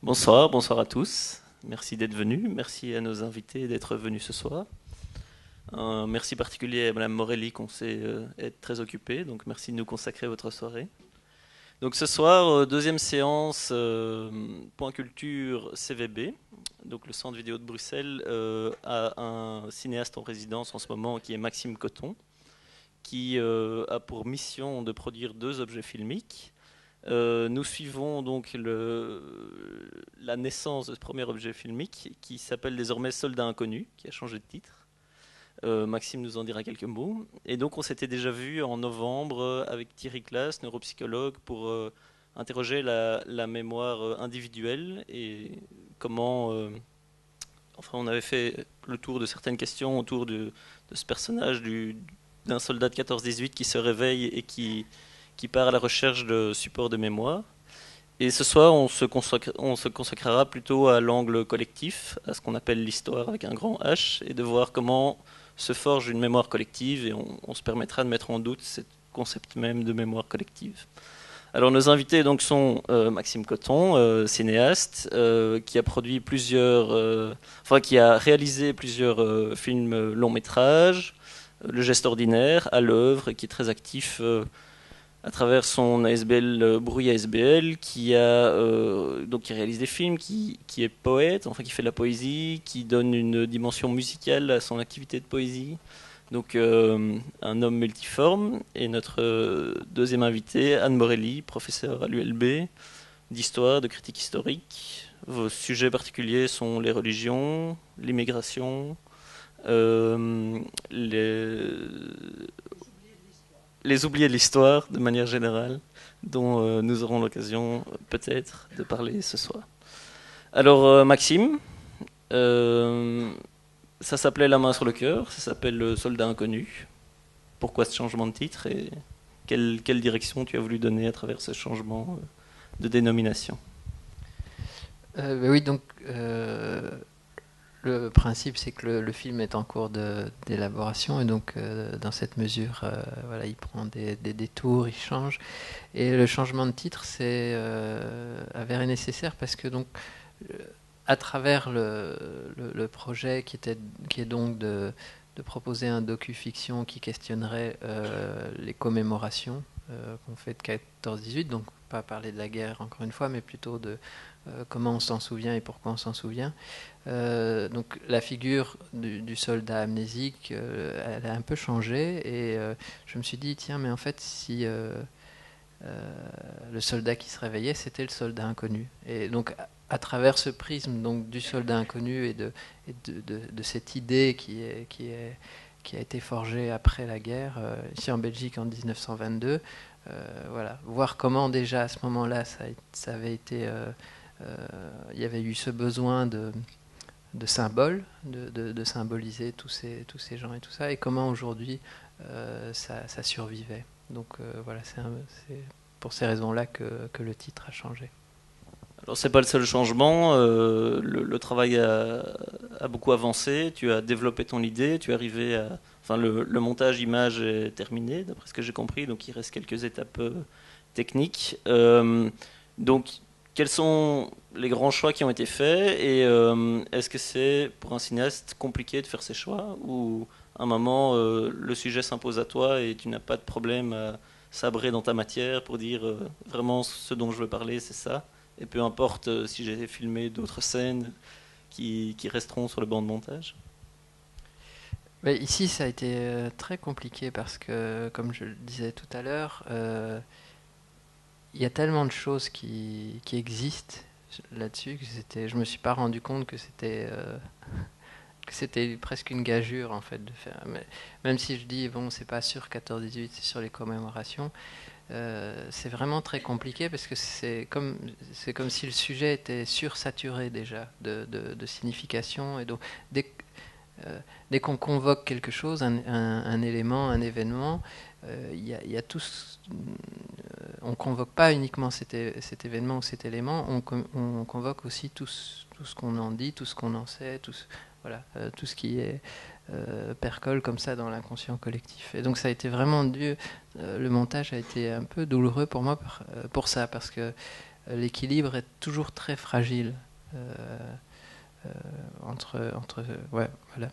Bonsoir, bonsoir à tous. Merci d'être venus. Merci à nos invités d'être venus ce soir. Un merci particulier à Madame Morelli qu'on sait être très occupée. Donc merci de nous consacrer votre soirée. Donc ce soir, deuxième séance, point culture CVB. Donc le Centre vidéo de Bruxelles a un cinéaste en résidence en ce moment qui est Maxime Coton, qui a pour mission de produire deux objets filmiques. Nous suivons donc la naissance de ce premier objet filmique qui s'appelle désormais Soldat inconnu, qui a changé de titre. Maxime nous en dira quelques mots. Et donc on s'était déjà vu en novembre avec Thierry Claes, neuropsychologue, pour interroger la mémoire individuelle et comment... enfin on avait fait le tour de certaines questions autour de ce personnage d'un soldat de 14-18 qui se réveille et qui part à la recherche de supports de mémoire. Et ce soir, on se consacrera plutôt à l'angle collectif, à ce qu'on appelle l'histoire avec un grand H, et de voir comment se forge une mémoire collective, et on se permettra de mettre en doute ce concept même de mémoire collective. Alors nos invités donc sont Maxime Coton, cinéaste, qui a produit enfin qui a réalisé plusieurs films longs métrages, Le geste ordinaire, À l'œuvre, qui est très actif à travers son ASBL Brouille ASBL, donc qui réalise des films, qui est poète, enfin qui fait de la poésie, qui donne une dimension musicale à son activité de poésie. Donc un homme multiforme. Et notre deuxième invité, Anne Morelli, professeure à l'ULB, d'histoire, de critique historique. Vos sujets particuliers sont les religions, l'immigration, euh, les, les oubliés de l'histoire de manière générale, dont nous aurons l'occasion peut-être de parler ce soir. Alors Maxime, euh, ça s'appelait La main sur le cœur, ça s'appelle Le soldat inconnu. Pourquoi ce changement de titre et quelle direction tu as voulu donner à travers ce changement de dénomination? Oui, donc le principe, c'est que le film est en cours d'élaboration et donc dans cette mesure, voilà, il prend des détours, il change. Et le changement de titre c'est avéré nécessaire parce que donc euh, à travers le projet qui est donc de proposer un docu-fiction qui questionnerait les commémorations qu'on fait de 14-18, donc pas parler de la guerre encore une fois, mais plutôt de comment on s'en souvient et pourquoi on s'en souvient. Donc la figure du soldat amnésique, elle a un peu changé et je me suis dit, tiens, mais en fait, si le soldat qui se réveillait, c'était le soldat inconnu. Et donc à travers ce prisme donc, du soldat inconnu et de cette idée qui a été forgée après la guerre, ici en Belgique en 1922, voilà, voir comment déjà à ce moment-là ça avait été... il y avait eu ce besoin de symboles, de symboliser tous ces gens et tout ça, et comment aujourd'hui ça survivait. Donc voilà, c'est pour ces raisons-là que le titre a changé. Alors c'est pas le seul changement, le travail a beaucoup avancé, tu as développé ton idée, tu es arrivé à... Enfin le montage image est terminé d'après ce que j'ai compris, donc il reste quelques étapes techniques. Donc quels sont les grands choix qui ont été faits et est-ce que c'est pour un cinéaste compliqué de faire ses choix ou à un moment le sujet s'impose à toi et tu n'as pas de problème à sabrer dans ta matière pour dire vraiment ce dont je veux parler c'est ça? Et peu importe si j'ai filmé d'autres scènes qui resteront sur le banc de montage. Mais ici, ça a été très compliqué parce que, comme je le disais tout à l'heure, il y a tellement de choses qui existent là-dessus je me suis pas rendu compte que c'était presque une gageure en fait de faire. Mais, même si je dis bon, c'est pas sur 14-18, c'est sur les commémorations. C'est vraiment très compliqué parce que c'est comme si le sujet était sursaturé déjà de signification et donc dès, dès qu'on convoque quelque chose, un élément, un événement, il y a on convoque pas uniquement cet événement ou cet élément, on convoque aussi tout ce qu'on en dit, tout ce qu'on en sait, voilà, tout ce qui est percole comme ça dans l'inconscient collectif. Et donc ça a été vraiment dur. Le montage a été un peu douloureux pour moi pour ça, parce que l'équilibre est toujours très fragile entre ouais, voilà.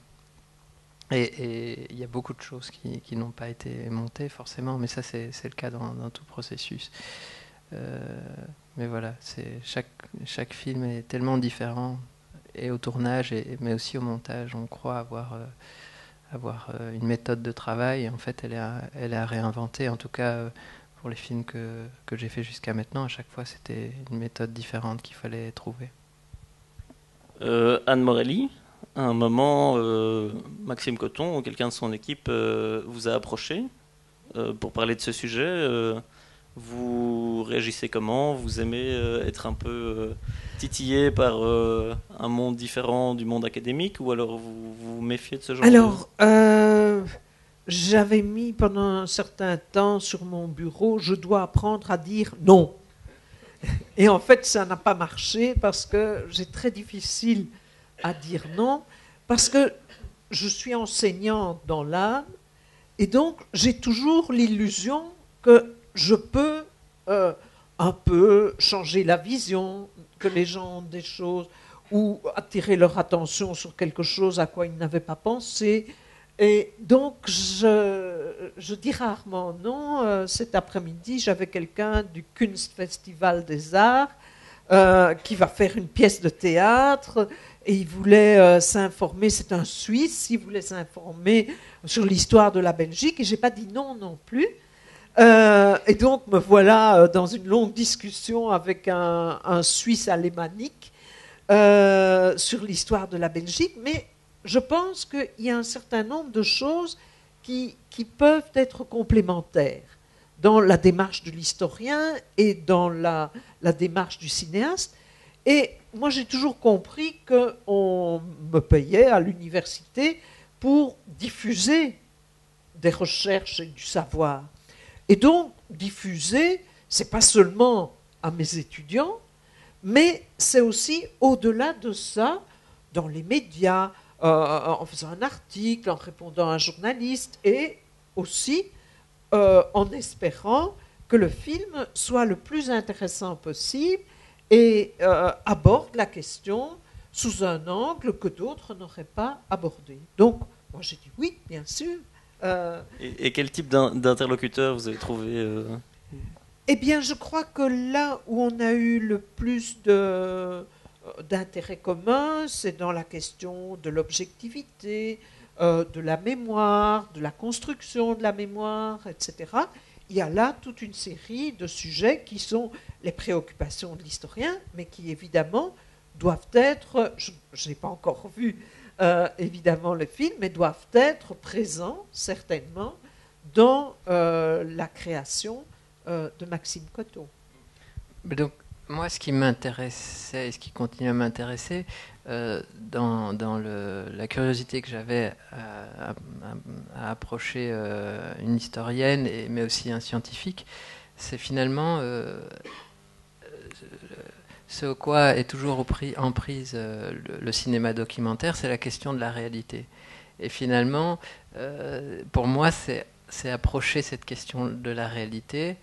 Et il y a beaucoup de choses qui n'ont pas été montées forcément, mais ça c'est le cas dans tout processus. Mais voilà, chaque film est tellement différent, et au tournage, mais aussi au montage. On croit avoir une méthode de travail, et en fait elle est à réinventer. En tout cas, pour les films que j'ai fait jusqu'à maintenant, à chaque fois c'était une méthode différente qu'il fallait trouver. Anne Morelli, à un moment, Maxime Coton ou quelqu'un de son équipe vous a approché pour parler de ce sujet. Vous réagissez comment? Vous aimez être un peu titillé par un monde différent du monde académique, ou alors vous vous méfiez de ce genre Alors, j'avais mis pendant un certain temps sur mon bureau, je dois apprendre à dire non. Et en fait, ça n'a pas marché parce que j'ai très difficile à dire non, parce que je suis enseignante dans l'âme, et donc j'ai toujours l'illusion que je peux un peu changer la vision, que les gens ont des choses, ou attirer leur attention sur quelque chose à quoi ils n'avaient pas pensé. Et donc, je dis rarement non. Cet après-midi, j'avais quelqu'un du Kunstfestival des Arts qui va faire une pièce de théâtre, et il voulait s'informer, c'est un Suisse, il voulait s'informer sur l'histoire de la Belgique, et je n'ai pas dit non non plus. Et donc, me voilà dans une longue discussion avec un Suisse alémanique sur l'histoire de la Belgique, mais je pense qu'il y a un certain nombre de choses qui peuvent être complémentaires dans la démarche de l'historien et dans la démarche du cinéaste. Et moi, j'ai toujours compris qu'on me payait à l'université pour diffuser des recherches et du savoir. Et donc, diffuser, c'est pas seulement à mes étudiants, mais c'est aussi au-delà de ça, dans les médias, en faisant un article, en répondant à un journaliste, et aussi en espérant que le film soit le plus intéressant possible et aborde la question sous un angle que d'autres n'auraient pas abordé. Donc, moi j'ai dit oui, bien sûr. Et quel type d'interlocuteur vous avez trouvé Eh bien, je crois que là où on a eu le plus d'intérêt commun, c'est dans la question de l'objectivité, de la mémoire, de la construction de la mémoire, etc. Il y a là toute une série de sujets qui sont les préoccupations de l'historien, mais qui évidemment doivent être, je n'ai pas encore vu évidemment le film, mais doivent être présents certainement dans la création de Maxime Coton. Donc, moi, ce qui m'intéressait et ce qui continue à m'intéresser, dans la curiosité que j'avais à approcher une historienne, mais aussi un scientifique, c'est finalement ce au quoi est toujours en prise le cinéma documentaire, c'est la question de la réalité. Et finalement, pour moi, c'est approcher cette question de la réalité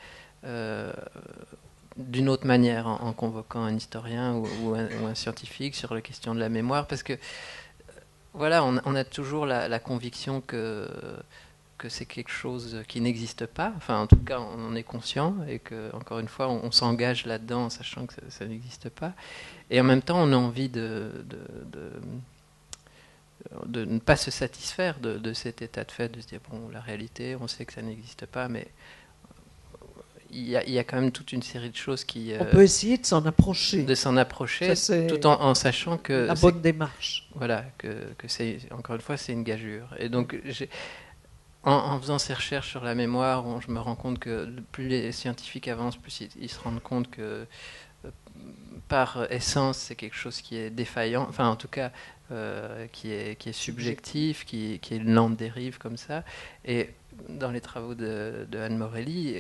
d'une autre manière, en convoquant un historien ou un scientifique sur la question de la mémoire, parce que voilà, on a toujours la conviction que c'est quelque chose qui n'existe pas. Enfin, en tout cas, on en est conscient, et que, encore une fois, on s'engage là-dedans en sachant que ça n'existe pas. Et en même temps, on a envie de ne pas se satisfaire de cet état de fait, de se dire, bon, la réalité, on sait que ça n'existe pas, mais il y a quand même toute une série de choses qui... on peut essayer de s'en approcher. De s'en approcher, ça, tout en sachant que... La bonne démarche. Voilà, que c'est, encore une fois, c'est une gageure. Et donc, en faisant ces recherches sur la mémoire, je me rends compte que plus les scientifiques avancent, plus ils se rendent compte que par essence, c'est quelque chose qui est défaillant, enfin en tout cas qui est subjectif, qui est une lente dérive comme ça. Et dans les travaux de Anne Morelli,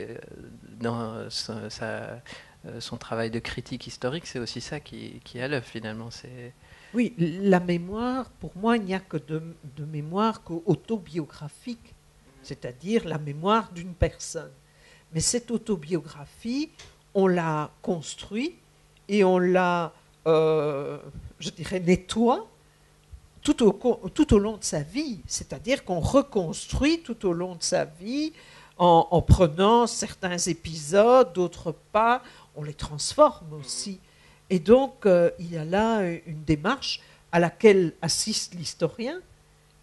dans son travail de critique historique, c'est aussi ça qui est à l'œuvre finalement. Oui, la mémoire, pour moi, il n'y a que de mémoire qu'autobiographique, c'est-à-dire la mémoire d'une personne. Mais cette autobiographie, on l'a construite et on la, je dirais, nettoie tout au long de sa vie. C'est-à-dire qu'on reconstruit tout au long de sa vie en prenant certains épisodes, d'autres pas, on les transforme aussi. Et donc, il y a là une démarche à laquelle assiste l'historien.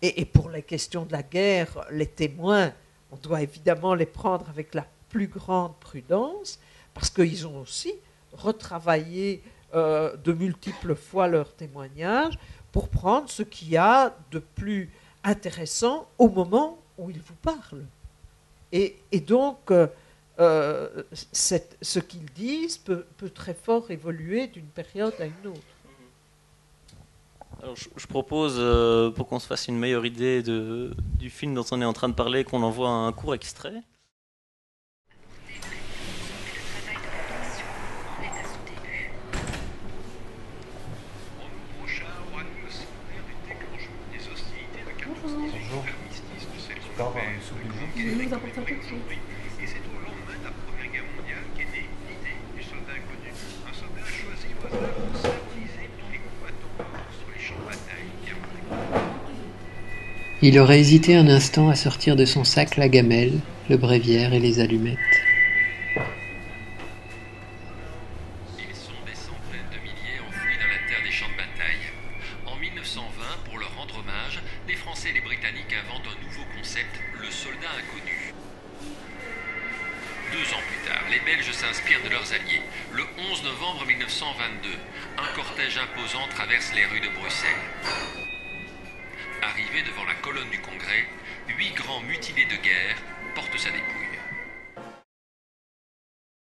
Et pour les questions de la guerre, les témoins, on doit évidemment les prendre avec la plus grande prudence, parce qu'ils ont aussi retravaillé de multiples fois leurs témoignages pour prendre ce qu'il y a de plus intéressant au moment où ils vous parlent. Et donc, ce qu'ils disent peut très fort évoluer d'une période à une autre. Alors, je propose, pour qu'on se fasse une meilleure idée du film dont on est en train de parler, qu'on envoie un court extrait. Bonjour. Je vais vous apporter un peu de thé. Et c'est au lendemain de la Première Guerre mondiale qu'est née l'idée du soldat inconnu. Un soldat choisi au hasard pour symboliser tous les combattants morts sur les champs de bataille. Il aurait hésité un instant à sortir de son sac la gamelle, le bréviaire et les allumettes. Ils sont des centaines de milliers enfouis dans la terre des champs de bataille. En 1920, pour leur rendre hommage, les Français et les Britanniques inventent un nouveau concept, le soldat inconnu. 2 ans plus tard, les Belges s'inspirent de leurs alliés. Le 11 novembre 1922, un cortège imposant traverse les rues de Bruxelles. Arrivé devant la colonne du Congrès, 8 grands mutilés de guerre portent sa dépouille.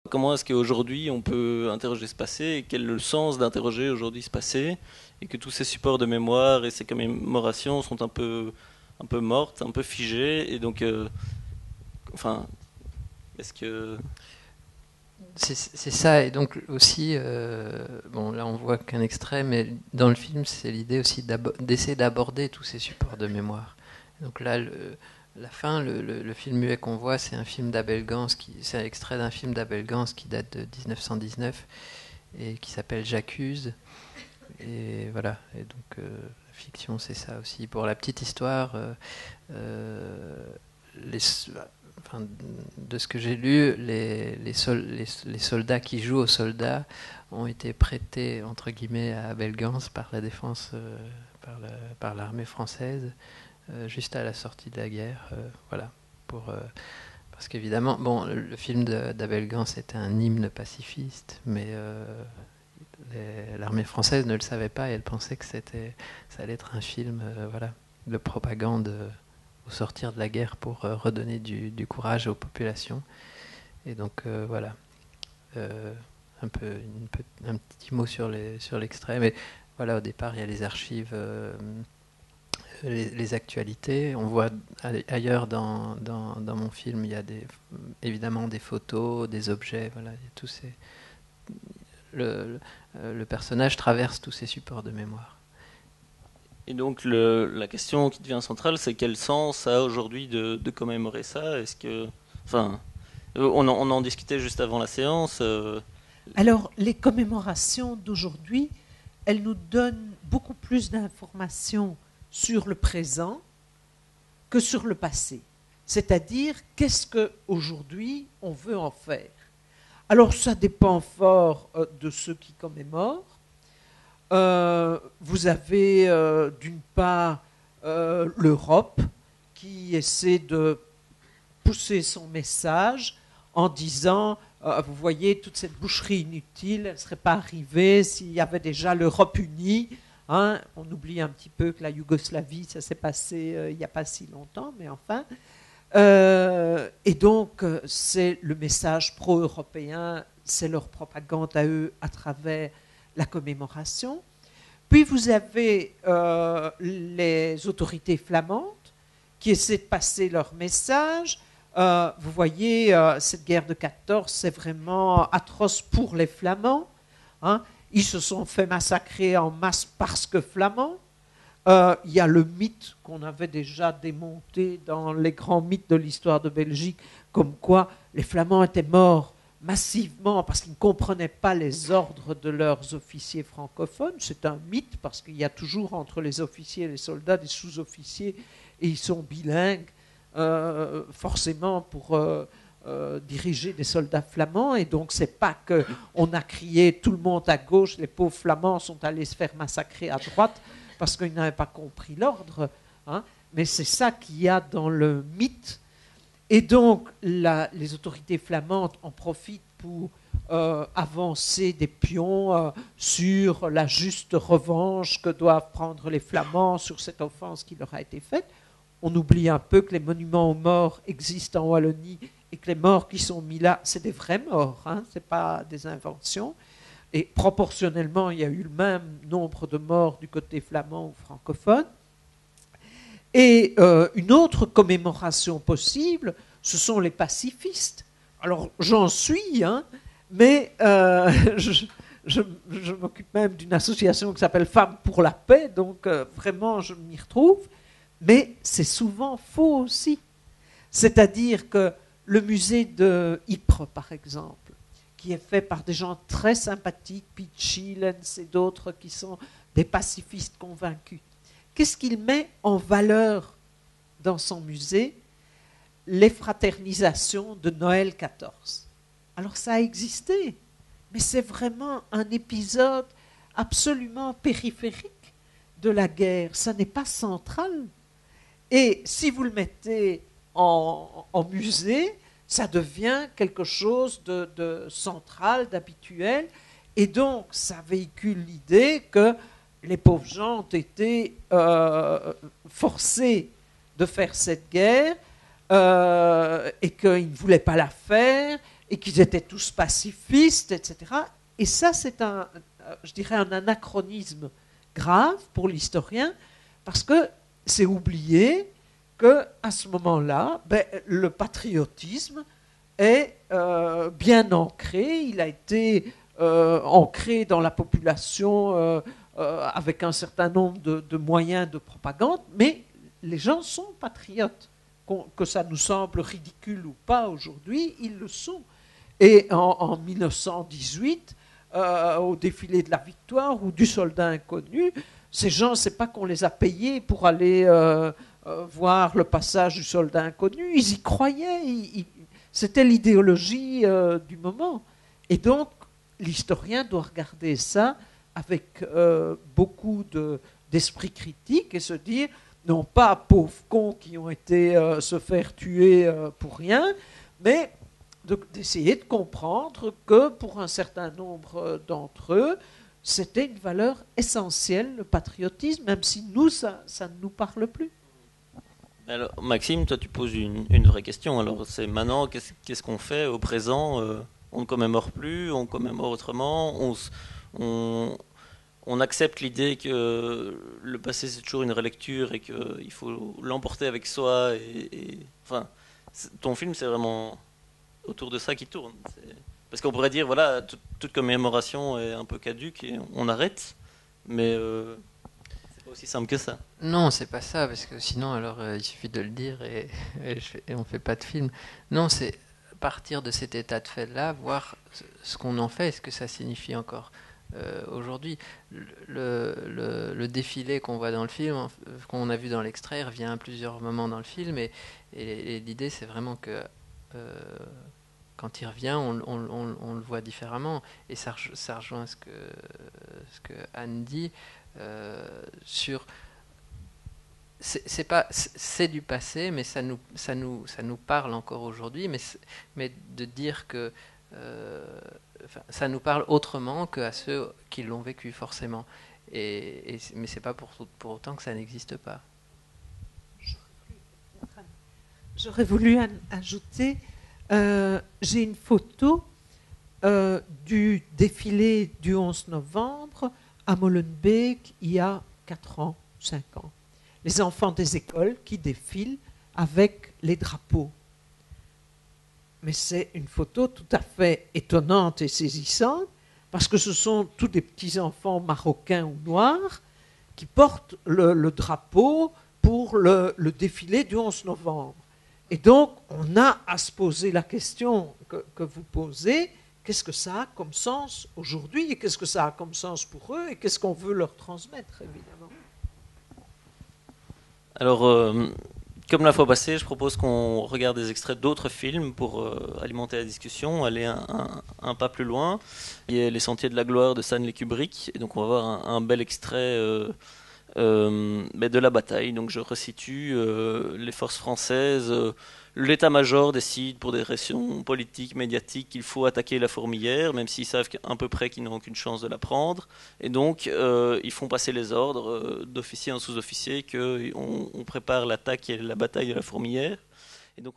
Comment est-ce qu'aujourd'hui on peut interroger ce passé et quel est le sens d'interroger aujourd'hui ce passé et que tous ces supports de mémoire et ces commémorations sont un peu mortes, un peu figées et donc enfin est-ce que c'est ça, et donc aussi, bon là on voit qu'un extrait, mais dans le film c'est l'idée aussi d'essayer d'aborder tous ces supports de mémoire. Donc là, la fin, le film muet qu'on voit, c'est un film d'Abel Gans, c'est un extrait d'un film d'Abel Gans qui date de 1919 et qui s'appelle J'accuse. Et voilà, et donc la fiction c'est ça aussi. Pour la petite histoire, enfin, de ce que j'ai lu, les soldats qui jouent aux soldats ont été prêtés entre guillemets à Abel Gans par la défense, par l'armée française, juste à la sortie de la guerre, voilà, parce qu'évidemment, bon, le film d'Abel Gans était un hymne pacifiste, mais l'armée française ne le savait pas et elle pensait que ça allait être un film, voilà, de propagande au sortir de la guerre pour redonner du courage aux populations. Et donc voilà, un petit mot sur l'extrait, mais voilà, au départ il y a les archives, les actualités. On voit ailleurs dans mon film, il y a évidemment des photos, des objets, voilà, il y a tous ces... Le personnage traverse tous ces supports de mémoire. Et donc la question qui devient centrale, c'est quel sens ça a aujourd'hui de commémorer ça? Est-ce que, enfin, on en discutait juste avant la séance. Alors, les commémorations d'aujourd'hui, elles nous donnent beaucoup plus d'informations sur le présent que sur le passé. C'est-à-dire, qu'est-ce qu'aujourd'hui on veut en faire? Alors, ça dépend fort de ceux qui commémorent. Vous avez d'une part l'Europe qui essaie de pousser son message en disant vous voyez toute cette boucherie inutile, elle ne serait pas arrivée s'il y avait déjà l'Europe unie, hein. On oublie un petit peu que la Yougoslavie, ça s'est passé il n'y a pas si longtemps, mais enfin. Et donc c'est le message pro-européen, c'est leur propagande à eux à travers la commémoration. Puis vous avez les autorités flamandes qui essaient de passer leur message. Vous voyez, cette guerre de 14, c'est vraiment atroce pour les Flamands, hein. Ils se sont fait massacrer en masse parce que flamands. Il y a le mythe qu'on avait déjà démonté dans les grands mythes de l'histoire de Belgique, comme quoi les Flamands étaient morts massivement parce qu'ils ne comprenaient pas les ordres de leurs officiers francophones. C'est un mythe parce qu'il y a toujours entre les officiers et les soldats des sous-officiers et ils sont bilingues forcément pour diriger des soldats flamands. Et donc c'est pas qu'on a crié tout le monde à gauche, les pauvres flamands sont allés se faire massacrer à droite parce qu'ils n'avaient pas compris l'ordre. Hein. Mais c'est ça qu'il y a dans le mythe. Et donc, les autorités flamandes en profitent pour avancer des pions sur la juste revanche que doivent prendre les Flamands sur cette offense qui leur a été faite. On oublie un peu que les monuments aux morts existent en Wallonie et que les morts qui sont mis là, c'est des vrais morts, hein, ce n'est pas des inventions. Et proportionnellement, il y a eu le même nombre de morts du côté flamand ou francophone. Et une autre commémoration possible, ce sont les pacifistes. Alors, j'en suis, hein, mais je m'occupe même d'une association qui s'appelle Femmes pour la paix, donc vraiment, je m'y retrouve. Mais c'est souvent faux aussi. C'est-à-dire que le musée de Ypres, par exemple, qui est fait par des gens très sympathiques, Pete Schillens et d'autres qui sont des pacifistes convaincus, qu'est-ce qu'il met en valeur dans son musée? Les fraternisations de Noël 14. Alors ça a existé, mais c'est vraiment un épisode absolument périphérique de la guerre. Ça n'est pas central. Et si vous le mettez en musée, ça devient quelque chose de central, d'habituel. Et donc, ça véhicule l'idée que les pauvres gens ont été forcés de faire cette guerre et qu'ils ne voulaient pas la faire et qu'ils étaient tous pacifistes, etc. Et ça, c'est je dirais, un anachronisme grave pour l'historien parce que c'est oublié qu'à ce moment-là, le patriotisme est bien ancré, il a été ancré dans la population avec un certain nombre de moyens de propagande, mais les gens sont patriotes. Que ça nous semble ridicule ou pas aujourd'hui, ils le sont. Et en 1918, au défilé de la victoire ou du soldat inconnu, ces gens, c'est pas qu'on les a payés pour aller voir le passage du soldat inconnu, ils y croyaient, c'était l'idéologie du moment. Et donc, l'historien doit regarder ça avec beaucoup d'esprit critique et se dire, non pas pauvres cons qui ont été se faire tuer pour rien, mais d'essayer de comprendre que pour un certain nombre d'entre eux, c'était une valeur essentielle, le patriotisme, même si nous, ça ne nous parle plus. Alors, Maxime, toi, tu poses une vraie question. Alors, c'est maintenant, qu'est-ce qu'on fait au présent? On ne commémore plus, on commémore autrement, on accepte l'idée que le passé, c'est toujours une relecture et qu'il faut l'emporter avec soi. Enfin, ton film, c'est vraiment autour de ça qui tourne. Parce qu'on pourrait dire, voilà, toute commémoration est un peu caduque et on arrête, mais c'est pas aussi simple que ça. Non, c'est pas ça, parce que sinon, alors, il suffit de le dire et on fait pas de film. Non, c'est partir de cet état de fait-là, voir ce qu'on en fait et ce que ça signifie encore. Aujourd'hui, le défilé qu'on voit dans le film, qu'on a vu dans l'extrait, revient à plusieurs moments dans le film, et l'idée, c'est vraiment que quand il revient, on le voit différemment, et ça rejoint ce que Anne dit sur. C'est du passé, mais ça nous parle encore aujourd'hui, mais de dire que ça nous parle autrement qu'à ceux qui l'ont vécu forcément. Mais c'est pas pour autant que ça n'existe pas. J'aurais voulu ajouter, j'ai une photo du défilé du 11 novembre à Molenbeek il y a 4 ans, 5 ans. Les enfants des écoles qui défilent avec les drapeaux. Mais c'est une photo tout à fait étonnante et saisissante, parce que ce sont tous des petits-enfants marocains ou noirs qui portent le drapeau pour le défilé du 11 novembre. Et donc, on a à se poser la question que vous posez, qu'est-ce que ça a comme sens aujourd'hui, et qu'est-ce que ça a comme sens pour eux, et qu'est-ce qu'on veut leur transmettre, évidemment. Alors, comme la fois passée, je propose qu'on regarde des extraits d'autres films pour alimenter la discussion, aller un pas plus loin. Il y a Les Sentiers de la Gloire de Stanley Kubrick, et donc on va voir un bel extrait de la bataille. Donc je resitue les forces françaises. L'état-major décide pour des raisons politiques, médiatiques, qu'il faut attaquer la Fourmilière, même s'ils savent à peu près qu'ils n'ont aucune chance de la prendre. Et donc, ils font passer les ordres d'officiers en sous-officiers qu'on prépare l'attaque et la bataille de la Fourmilière. Et donc,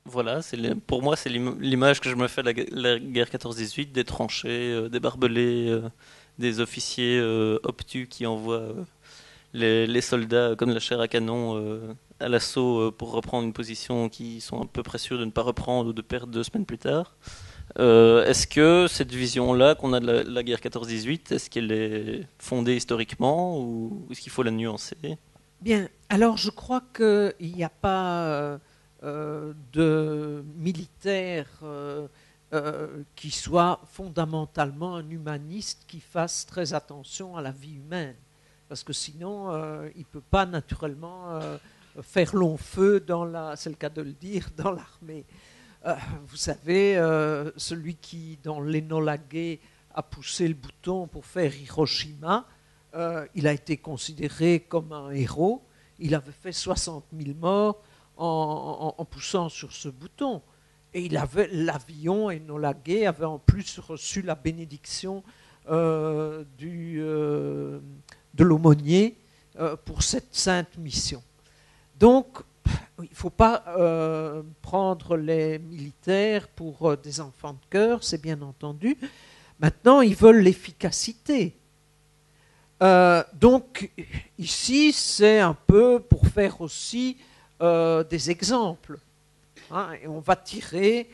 voilà, pour moi, c'est l'image que je me fais de la guerre 14-18, des tranchées, des barbelés, des officiers obtus qui envoient les soldats comme la chair à canon à l'assaut pour reprendre une position qui sont à peu près sûrs de ne pas reprendre ou de perdre 2 semaines plus tard. Est-ce que cette vision-là qu'on a de la guerre 14-18, est-ce qu'elle est fondée historiquement ou est-ce qu'il faut la nuancer? Bien, alors je crois qu'il n'y a pas de militaire qui soit fondamentalement un humaniste qui fasse très attention à la vie humaine. Parce que sinon, il ne peut pas naturellement faire long feu, c'est le cas de le dire, dans l'armée. Vous savez, celui qui, dans l'Enola Gay, a poussé le bouton pour faire Hiroshima, il a été considéré comme un héros. Il avait fait 60 000 morts en poussant sur ce bouton. Et l'avion Enola Gay avait en plus reçu la bénédiction de l'aumônier pour cette sainte mission. Donc, il ne faut pas prendre les militaires pour des enfants de cœur, c'est bien entendu. Maintenant, ils veulent l'efficacité. Donc, ici, c'est un peu pour faire aussi des exemples. Hein, et on va tirer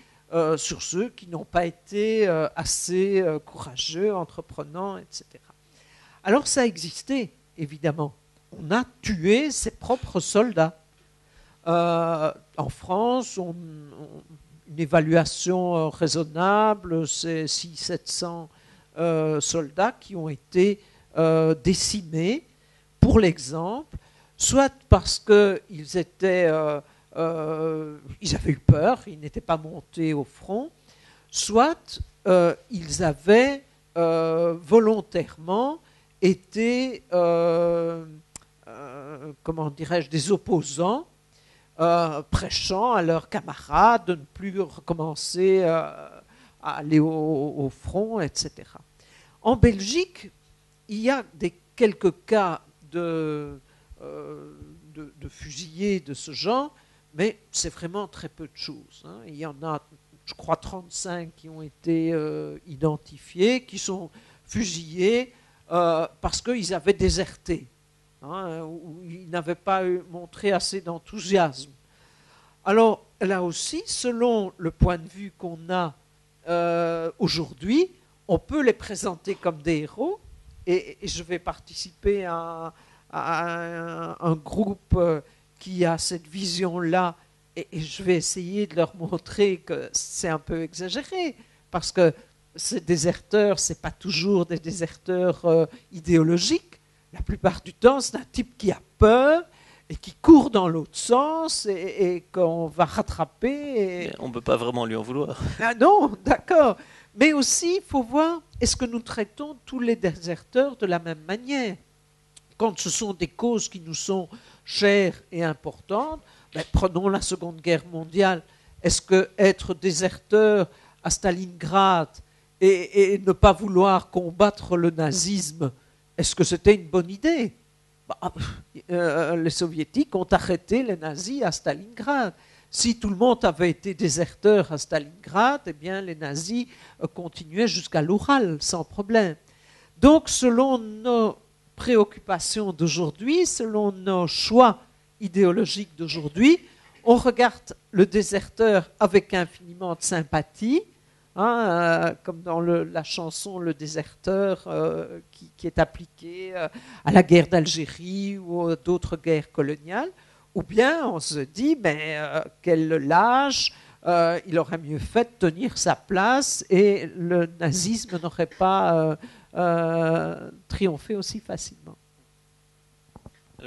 sur ceux qui n'ont pas été assez courageux, entreprenants, etc. Alors, ça a existé, évidemment. On a tué ses propres soldats. En France, une évaluation raisonnable, c'est 600-700 soldats qui ont été décimés, pour l'exemple, soit parce qu'ils avaient eu peur, ils n'étaient pas montés au front, soit ils avaient volontairement été, comment dirais-je, des opposants, prêchant à leurs camarades de ne plus recommencer à aller au front, etc. En Belgique, il y a quelques cas de fusillés de ce genre, mais c'est vraiment très peu de choses. Hein. Il y en a, je crois, 35 qui ont été identifiés, qui sont fusillés parce qu'ils avaient déserté. Hein, où ils n'avaient pas montré assez d'enthousiasme. Alors, là aussi, selon le point de vue qu'on a aujourd'hui, on peut les présenter comme des héros, et je vais participer à un groupe qui a cette vision-là, et je vais essayer de leur montrer que c'est un peu exagéré, parce que ces déserteurs, ce n'est pas toujours des déserteurs idéologiques. La plupart du temps, c'est un type qui a peur et qui court dans l'autre sens et qu'on va rattraper. Mais on ne peut pas vraiment lui en vouloir. Ah non, d'accord. Mais aussi, il faut voir, est-ce que nous traitons tous les déserteurs de la même manière? Quand ce sont des causes qui nous sont chères et importantes, ben, prenons la Seconde Guerre mondiale. Est-ce qu'être déserteur à Stalingrad et ne pas vouloir combattre le nazisme, est-ce que c'était une bonne idée? les soviétiques ont arrêté les nazis à Stalingrad. Si tout le monde avait été déserteur à Stalingrad, eh bien les nazis continuaient jusqu'à l'Oural sans problème. Donc selon nos préoccupations d'aujourd'hui, selon nos choix idéologiques d'aujourd'hui, on regarde le déserteur avec infiniment de sympathie, comme dans la chanson Le déserteur qui est appliquée à la guerre d'Algérie ou à d'autres guerres coloniales, ou bien on se dit quel lâche, il aurait mieux fait de tenir sa place et le nazisme n'aurait pas triomphé aussi facilement.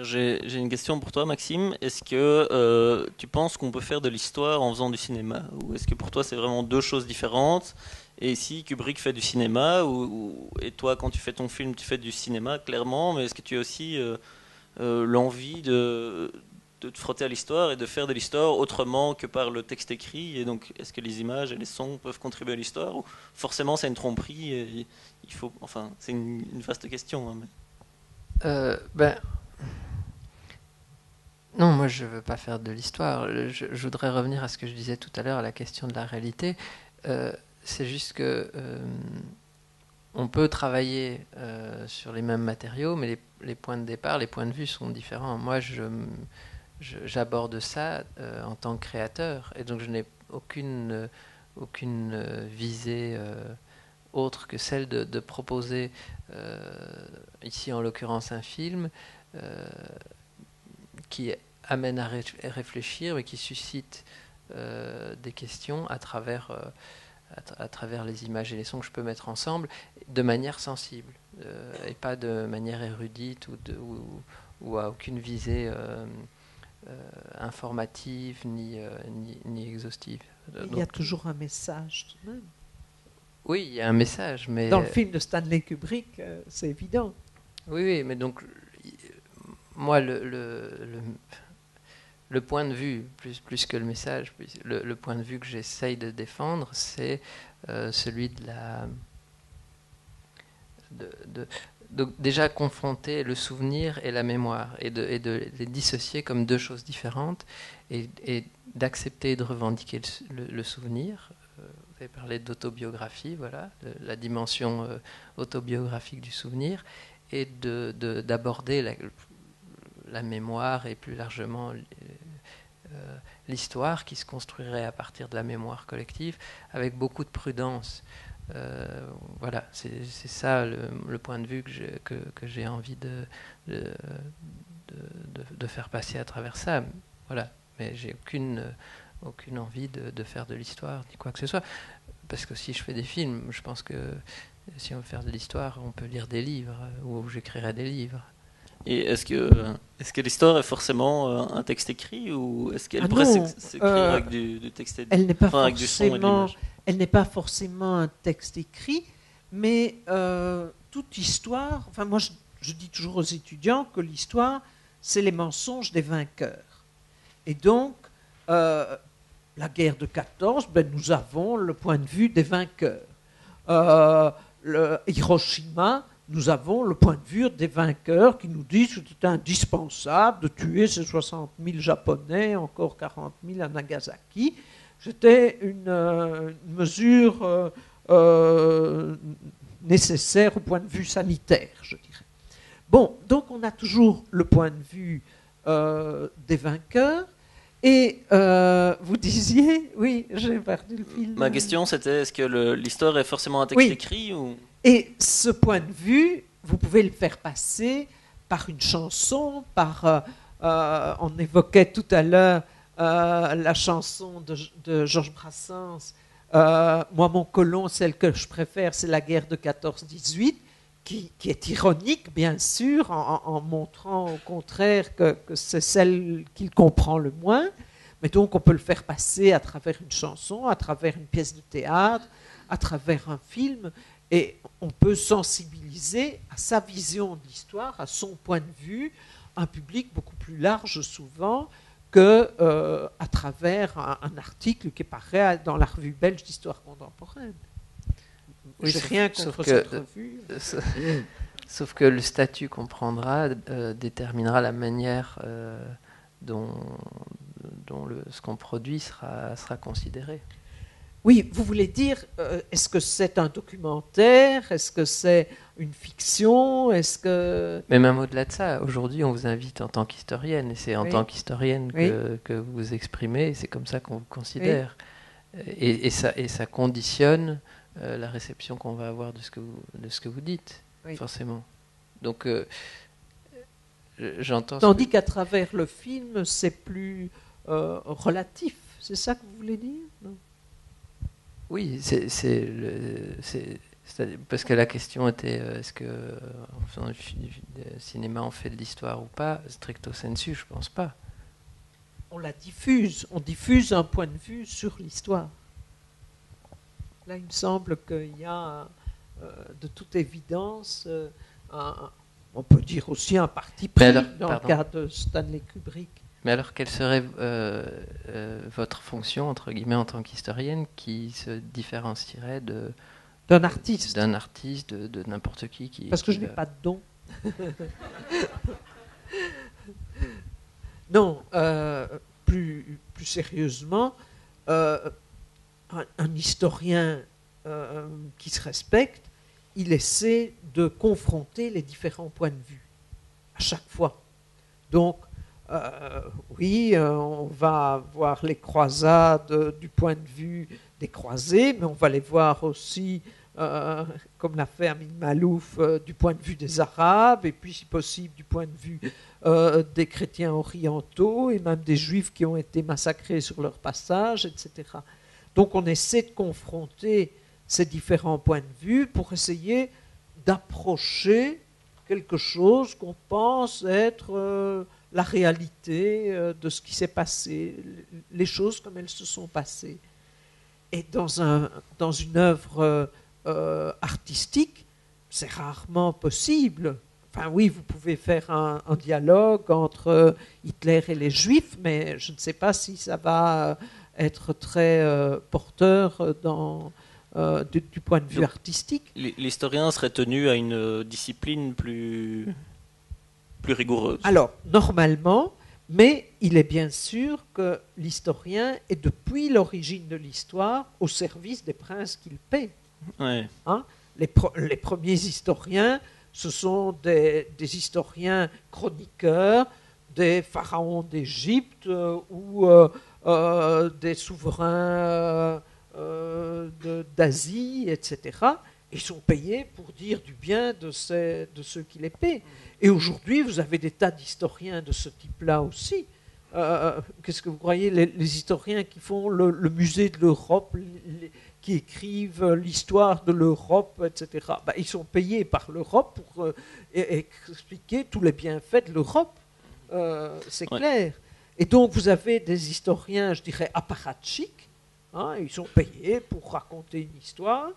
J'ai une question pour toi, Maxime. Est-ce que tu penses qu'on peut faire de l'histoire en faisant du cinéma? Ou est-ce que pour toi, c'est vraiment deux choses différentes? Et si Kubrick fait du cinéma, et toi, quand tu fais ton film, tu fais du cinéma, clairement, mais est-ce que tu as aussi l'envie de te frotter à l'histoire et de faire de l'histoire autrement que par le texte écrit? Et donc, est-ce que les images et les sons peuvent contribuer à l'histoire? Ou forcément, c'est une tromperie et il faut, enfin, c'est une vaste question. Hein, mais... Non, moi je ne veux pas faire de l'histoire. Je voudrais revenir à ce que je disais tout à l'heure, à la question de la réalité. C'est juste que on peut travailler sur les mêmes matériaux, mais les points de départ, les points de vue sont différents. Moi, j'aborde ça en tant que créateur, et donc je n'ai aucune visée autre que celle de proposer, ici en l'occurrence un film, qui amène à réfléchir, mais qui suscite des questions à travers les images et les sons que je peux mettre ensemble, de manière sensible, et pas de manière érudite ou à aucune visée informative ni exhaustive. Il y a toujours un message tout de même. Oui, il y a un message, mais... Dans le film de Stanley Kubrick, c'est évident. Oui, mais donc... Moi, le point de vue, plus que le message, le point de vue que j'essaye de défendre, c'est celui de la... Donc déjà confronter le souvenir et la mémoire, et de les dissocier comme deux choses différentes, et d'accepter et de revendiquer le souvenir. Vous avez parlé d'autobiographie, voilà, la dimension autobiographique du souvenir, et d'aborder la mémoire et plus largement l'histoire qui se construirait à partir de la mémoire collective avec beaucoup de prudence. Voilà, c'est ça le point de vue que j'ai envie de faire passer à travers ça. Voilà, mais j'ai aucune envie de faire de l'histoire ni quoi que ce soit, parce que si je fais des films, je pense que si on veut faire de l'histoire, on peut lire des livres, ou j'écrirai des livres. Et est-ce que l'histoire est forcément un texte écrit, ou est-ce qu'elle pourrait s'écrire avec du texte écrit? Elle n'est pas forcément, elle n'est pas forcément un texte écrit, mais toute histoire. Enfin, moi, je dis toujours aux étudiants que l'histoire, c'est les mensonges des vainqueurs. Et donc, la guerre de 14, nous avons le point de vue des vainqueurs. Hiroshima, nous avons le point de vue des vainqueurs qui nous disent que c'était indispensable de tuer ces 60 000 Japonais, encore 40 000 à Nagasaki. C'était une mesure nécessaire au point de vue sanitaire, je dirais. Bon, donc on a toujours le point de vue des vainqueurs. Et vous disiez, oui, j'ai perdu le fil. Ma question, c'était, est-ce que l'histoire est forcément un texte écrit ou... Et ce point de vue, vous pouvez le faire passer par une chanson, on évoquait tout à l'heure la chanson de Georges Brassens, moi mon colon, celle que je préfère, c'est la guerre de 14-18, qui est ironique bien sûr, en montrant au contraire que c'est celle qu'il comprend le moins, mais donc on peut le faire passer à travers une chanson, à travers une pièce de théâtre, à travers un film, et on peut sensibiliser à sa vision de l'histoire, à son point de vue, un public beaucoup plus large souvent que à travers un article qui paraît dans la revue belge d'histoire contemporaine. Oui, j'ai rien contre cette revue. Sauf que le statut qu'on prendra déterminera la manière dont ce qu'on produit sera considéré. Oui, vous voulez dire, est-ce que c'est un documentaire? Est-ce que c'est une fiction? Est-ce que... Mais même au-delà de ça, aujourd'hui, on vous invite en tant qu'historienne, et c'est en Oui. tant qu'historienne Oui. que vous vous exprimez, et c'est comme ça qu'on vous considère. Et ça conditionne la réception qu'on va avoir de ce que vous dites, Oui. forcément. Donc, j'entends... Tandis qu'à travers le film, c'est plus relatif. C'est ça que vous voulez dire? Non. Oui, parce que la question était est-ce que en faisant du cinéma on fait de l'histoire ou pas? Stricto sensu, je pense pas. On la diffuse. On diffuse un point de vue sur l'histoire. Là, il me semble qu'il y a, de toute évidence, on peut dire aussi un parti pris alors, dans le cas de Stanley Kubrick. Mais alors, quelle serait votre fonction, entre guillemets, en tant qu'historienne, qui se différencierait D'un artiste. d'un artiste, de n'importe qui Parce que je n'ai pas de don. Non, plus sérieusement, un historien qui se respecte, il essaie de confronter les différents points de vue, à chaque fois. Donc, oui, on va voir les croisades du point de vue des croisés, mais on va les voir aussi, comme l'a fait Amin Malouf, du point de vue des Arabes, et puis si possible du point de vue des chrétiens orientaux, et même des juifs qui ont été massacrés sur leur passage, etc. Donc on essaie de confronter ces différents points de vue pour essayer d'approcher quelque chose qu'on pense être la réalité de ce qui s'est passé, les choses comme elles se sont passées. Et dans une œuvre artistique, c'est rarement possible. Enfin oui, vous pouvez faire un dialogue entre Hitler et les Juifs, mais je ne sais pas si ça va être très porteur du point de vue Donc, artistique. L'historien serait tenu à une discipline plus rigoureuse. Alors, normalement, mais il est bien sûr que l'historien est depuis l'origine de l'histoire au service des princes qu'il paie. Ouais. Hein? Les premiers historiens, ce sont des historiens chroniqueurs, des pharaons d'Égypte ou des souverains d'Asie, etc. Ils sont payés pour dire du bien de ceux qui les paient. Et aujourd'hui, vous avez des tas d'historiens de ce type-là aussi. Qu'est-ce que vous croyez, les historiens qui font le musée de l'Europe, qui écrivent l'histoire de l'Europe, etc. Ben, ils sont payés par l'Europe pour expliquer tous les bienfaits de l'Europe. C'est clair. Et donc, vous avez des historiens, je dirais, apparatchiks. Hein, ils sont payés pour raconter une histoire.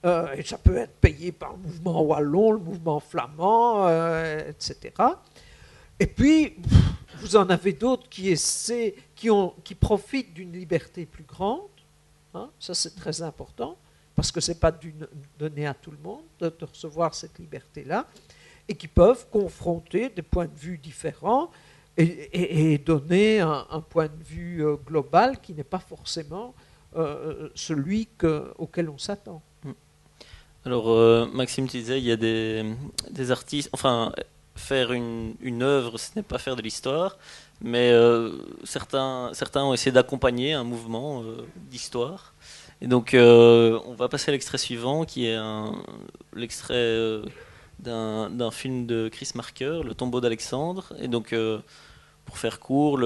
Et ça peut être payé par le mouvement wallon, le mouvement flamand, etc. Et puis, vous en avez d'autres qui profitent d'une liberté plus grande. Hein, ça, c'est très important, parce que ce n'est pas donné à tout le monde de recevoir cette liberté-là, et qui peuvent confronter des points de vue différents et donner un point de vue global qui n'est pas forcément celui auquel on s'attend. Alors, Maxime, tu disais, il y a des artistes... Enfin, faire une œuvre, ce n'est pas faire de l'histoire, mais certains ont essayé d'accompagner un mouvement d'histoire. Et donc, on va passer à l'extrait suivant, qui est l'extrait d'un film de Chris Marker, Le tombeau d'Alexandre. Et donc, pour faire court,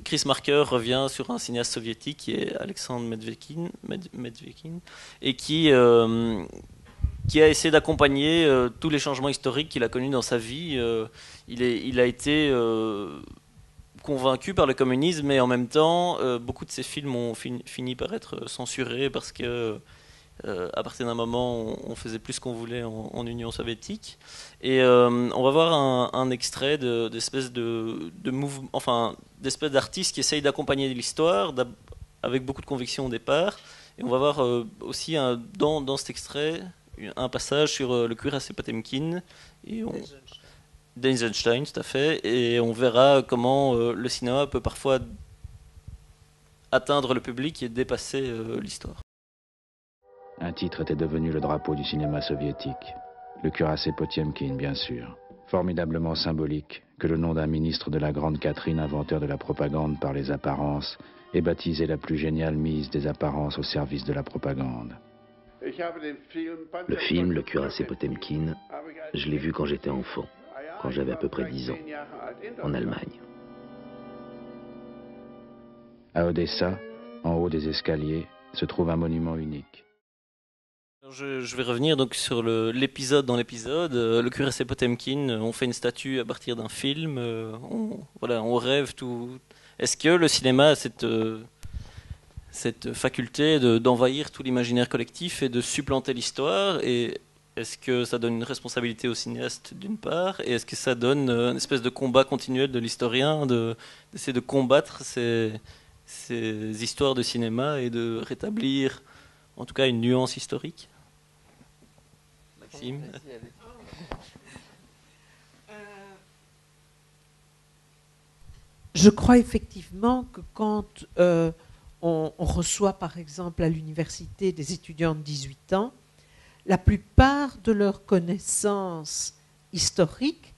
Chris Marker revient sur un cinéaste soviétique qui est Alexandre Medvedkin, et qui a essayé d'accompagner tous les changements historiques qu'il a connus dans sa vie. Il a été convaincu par le communisme, mais en même temps, beaucoup de ses films ont fini par être censurés parce que à partir d'un moment, on faisait plus ce qu'on voulait en Union soviétique. Et on va voir un extrait d'espèces d'espèces d'artistes qui essayent d'accompagner l'histoire avec beaucoup de conviction au départ. Et on va voir aussi dans cet extrait un passage sur le cuirassé Potemkin et d'Eisenstein, tout à fait, et on verra comment le cinéma peut parfois atteindre le public et dépasser l'histoire. Un titre était devenu le drapeau du cinéma soviétique. Le cuirassé Potemkin, bien sûr. Formidablement symbolique que le nom d'un ministre de la Grande Catherine, inventeur de la propagande par les apparences, ait baptisé la plus géniale mise des apparences au service de la propagande. Le film, Le cuirassé Potemkin, je l'ai vu quand j'étais enfant, quand j'avais à peu près 10 ans, en Allemagne. À Odessa, en haut des escaliers, se trouve un monument unique. Je vais revenir donc sur l'épisode dans l'épisode. Le cuirassé Potemkin, on fait une statue à partir d'un film. On rêve tout. Est-ce que le cinéma a cette faculté d'envahir tout l'imaginaire collectif et de supplanter l'histoire? Et est-ce que ça donne une responsabilité au cinéaste d'une part? Et est-ce que ça donne une espèce de combat continuel de l'historien d'essayer de combattre ces histoires de cinéma et de rétablir en tout cas une nuance historique? Maxime? Je crois effectivement que quand on reçoit par exemple à l'université des étudiants de 18 ans, la plupart de leurs connaissances historiques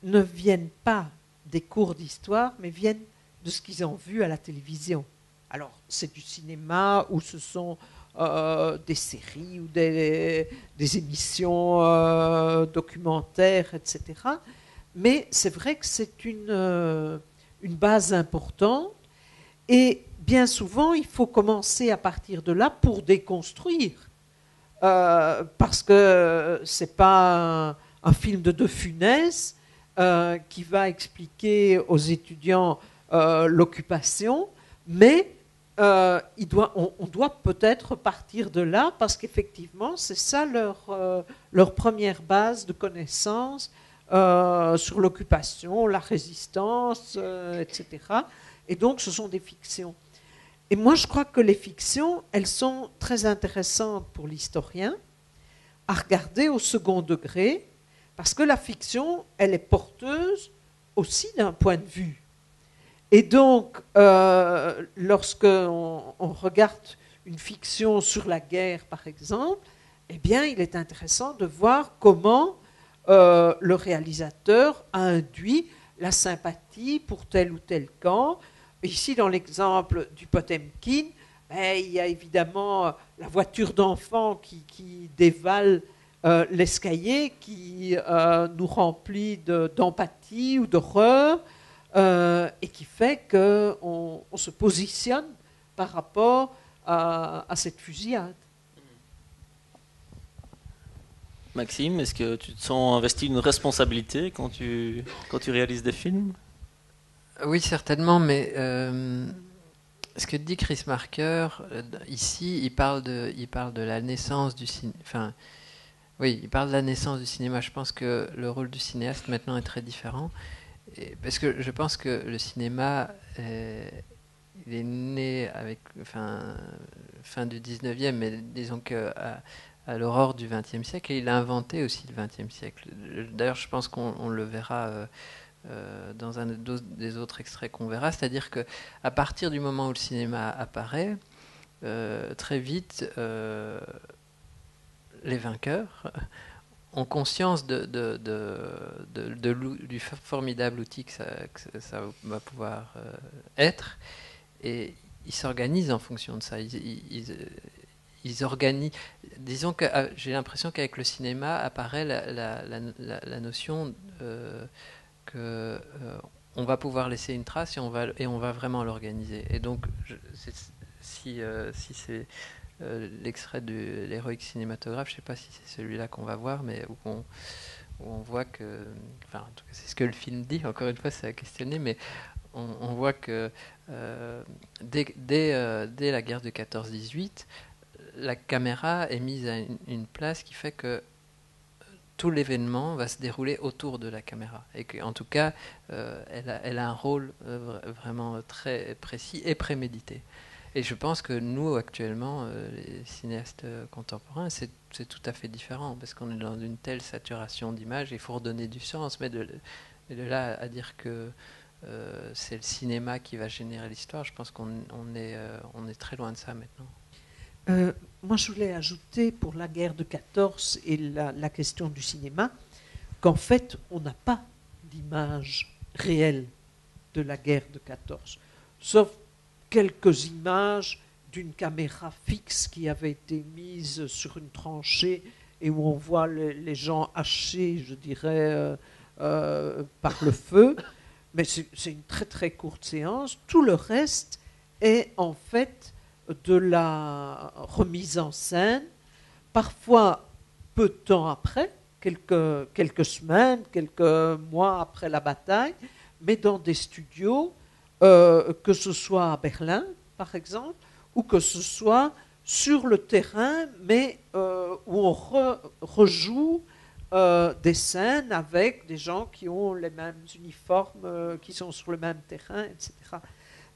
ne viennent pas des cours d'histoire, mais viennent de ce qu'ils ont vu à la télévision. Alors, c'est du cinéma ou ce sont des séries ou des émissions documentaires, etc. Mais c'est vrai que c'est une base importante et bien souvent, il faut commencer à partir de là pour déconstruire. Parce que ce n'est pas un film de De Funès qui va expliquer aux étudiants l'occupation, mais on doit peut-être partir de là parce qu'effectivement, c'est ça leur première base de connaissances sur l'occupation, la résistance, etc. Et donc, ce sont des fictions. Et moi, je crois que les fictions, elles sont très intéressantes pour l'historien à regarder au second degré, parce que la fiction, elle est porteuse aussi d'un point de vue. Et donc, lorsqu'on regarde une fiction sur la guerre, par exemple, eh bien, il est intéressant de voir comment le réalisateur a induit la sympathie pour tel ou tel camp. Ici, dans l'exemple du Potemkin, il y a évidemment la voiture d'enfant qui dévale l'escalier, qui nous remplit d'empathie ou d'horreur, et qui fait qu'on se positionne par rapport à cette fusillade. Maxime, est-ce que tu te sens investi d'une responsabilité quand tu réalises des films? Oui, certainement, mais ce que dit Chris Marker, ici, il parle de la naissance du cinéma. Enfin, oui, il parle de la naissance du cinéma. Je pense que le rôle du cinéaste maintenant est très différent. Parce que je pense que le cinéma, il est né avec fin du 19e, mais disons qu'à l'aurore du 20e siècle, et il a inventé aussi le 20e siècle. D'ailleurs, je pense qu'on le verra dans un des autres extraits qu'on verra, c'est-à-dire qu'à partir du moment où le cinéma apparaît, très vite, les vainqueurs ont conscience du formidable outil que ça va pouvoir être, et ils s'organisent en fonction de ça. Ils organisent. Disons que j'ai l'impression qu'avec le cinéma apparaît la notion que on va pouvoir laisser une trace et on va vraiment l'organiser. Et donc, si c'est l'extrait de l'héroïque cinématographe, je ne sais pas si c'est celui-là qu'on va voir, mais où on voit que, enfin, en tout cas, c'est ce que le film dit. Encore une fois, c'est à questionner, mais on voit que dès la guerre de 14-18, la caméra est mise à une place qui fait que tout l'événement va se dérouler autour de la caméra. Et qu'en tout cas, elle a un rôle vraiment très précis et prémédité. Et je pense que nous, actuellement, les cinéastes contemporains, c'est tout à fait différent, parce qu'on est dans une telle saturation d'images, il faut redonner du sens, mais de là à dire que c'est le cinéma qui va générer l'histoire, je pense qu'on est très loin de ça maintenant. Moi, je voulais ajouter pour la guerre de 14 et la question du cinéma, qu'en fait, on n'a pas d'image réelle de la guerre de 14, sauf quelques images d'une caméra fixe qui avait été mise sur une tranchée et où on voit les gens hachés, je dirais, par le feu. Mais c'est une très très courte séance. Tout le reste est en fait de la remise en scène, parfois peu de temps après, quelques semaines, quelques mois après la bataille, mais dans des studios, que ce soit à Berlin, par exemple, ou que ce soit sur le terrain, mais où on rejoue des scènes avec des gens qui ont les mêmes uniformes, qui sont sur le même terrain, etc.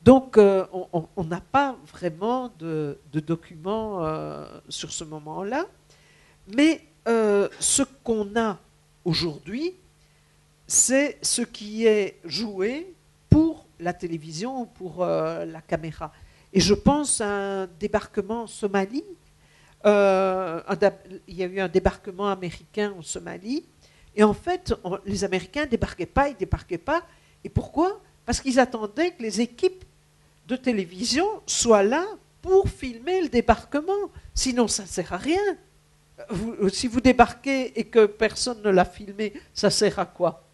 Donc, on n'a pas vraiment de documents sur ce moment-là, mais ce qu'on a aujourd'hui, c'est ce qui est joué pour la télévision ou pour la caméra. Et je pense à un débarquement en Somalie. Il y a eu un débarquement américain en Somalie. Et en fait, les Américains ne débarquaient pas, ils ne débarquaient pas. Et pourquoi ? Parce qu'ils attendaient que les équipes de télévision soient là pour filmer le débarquement. Sinon, ça ne sert à rien. Si vous débarquez et que personne ne l'a filmé, ça sert à quoi ?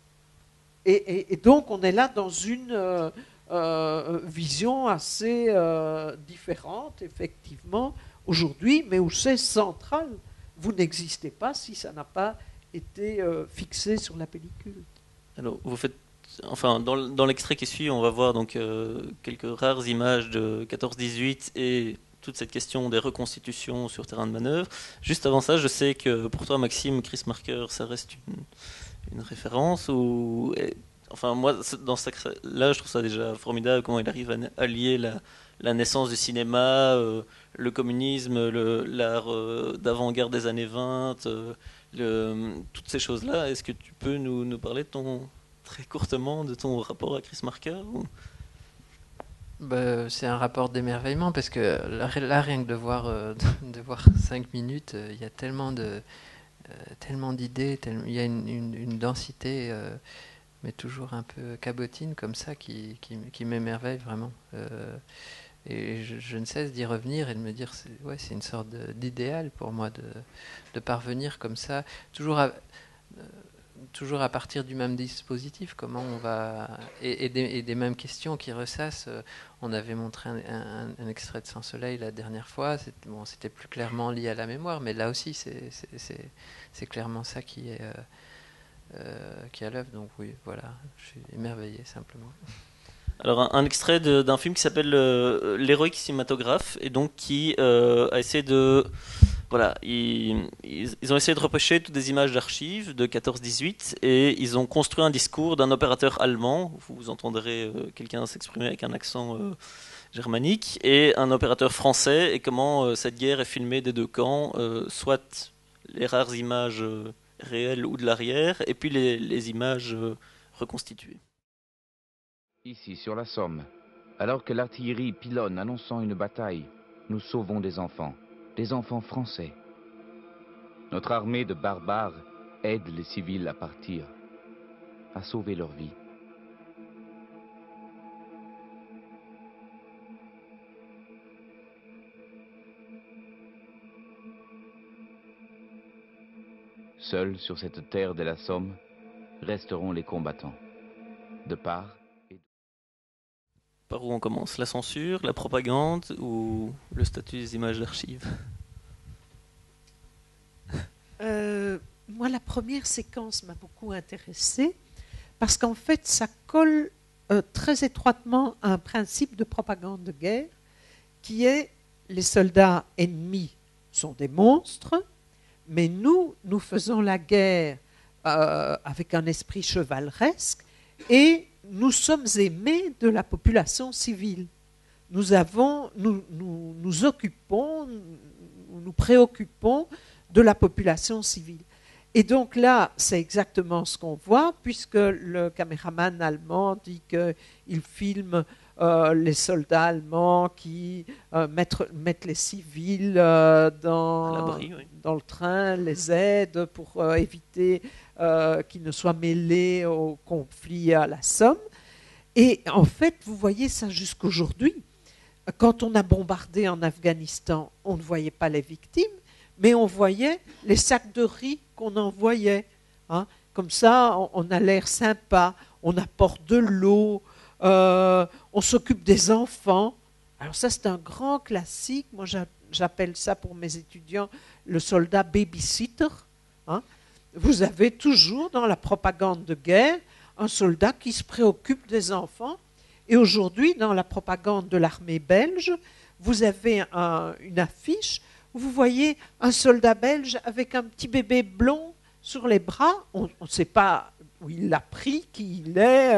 Et donc, on est là dans une vision assez différente, effectivement, aujourd'hui, mais où c'est central. Vous n'existez pas si ça n'a pas été fixé sur la pellicule. Alors, vous faites, enfin, dans l'extrait qui suit, on va voir donc quelques rares images de 14-18 et toute cette question des reconstitutions sur terrain de manœuvre. Juste avant ça, je sais que pour toi, Maxime, Chris Marker, ça reste une référence ou... Enfin, moi, dans ce là, je trouve ça déjà formidable comment il arrive à lier la naissance du cinéma, le communisme, l'art d'avant-garde des années 20, toutes ces choses-là. Est-ce que tu peux nous parler très courtement de ton rapport à Chris Marker ou... C'est un rapport d'émerveillement parce que là, rien que de voir 5 minutes, il y a tellement d'idées, il y a une densité... mais toujours un peu cabotine comme ça qui m'émerveille vraiment. Et je ne cesse d'y revenir et de me dire c'est une sorte d'idéal pour moi de parvenir comme ça, toujours à partir du même dispositif, comment on va... Et des mêmes questions qui ressassent. On avait montré un extrait de Sans Soleil la dernière fois, c'était plus clairement lié à la mémoire, mais là aussi c'est clairement ça qui est à l'œuvre, donc oui, voilà, je suis émerveillé simplement. Alors un extrait d'un film qui s'appelle L'héroïque cinématographe, et donc qui a essayé de... Voilà, ils ont essayé de repêcher toutes des images d'archives de 14-18 et ils ont construit un discours d'un opérateur allemand, vous entendrez quelqu'un s'exprimer avec un accent germanique, et un opérateur français, et comment cette guerre est filmée des deux camps, soit les rares images... réelles ou de l'arrière, et puis les images reconstituées. Ici, sur la Somme, alors que l'artillerie pilonne annonçant une bataille, nous sauvons des enfants français. Notre armée de barbares aide les civils à partir, à sauver leur vie. Seuls sur cette terre de la Somme resteront les combattants, de part et d'autre. Par où on commence? La censure, la propagande ou le statut des images d'archives? Moi, la première séquence m'a beaucoup intéressée parce qu'en fait, ça colle très étroitement à un principe de propagande de guerre qui est les soldats ennemis sont des monstres, mais nous faisons la guerre avec un esprit chevaleresque et nous sommes aimés de la population civile. nous occupons, nous préoccupons de la population civile. Et donc là, c'est exactement ce qu'on voit, puisque le caméraman allemand dit qu'il filme les soldats allemands qui mettent les civils dans le train, les aident pour éviter qu'ils ne soient mêlés au conflit à la Somme. Et en fait, vous voyez ça jusqu'aujourd'hui. Quand on a bombardé en Afghanistan, on ne voyait pas les victimes, mais on voyait les sacs de riz qu'on envoyait. Hein. Comme ça, on a l'air sympa, on apporte de l'eau, on s'occupe des enfants. Alors ça, c'est un grand classique. Moi, j'appelle ça pour mes étudiants le soldat babysitter. Hein. Vous avez toujours dans la propagande de guerre un soldat qui se préoccupe des enfants. Et aujourd'hui, dans la propagande de l'armée belge, vous avez une affiche où vous voyez un soldat belge avec un petit bébé blond sur les bras. On ne sait pas où il l'a pris, qui il est,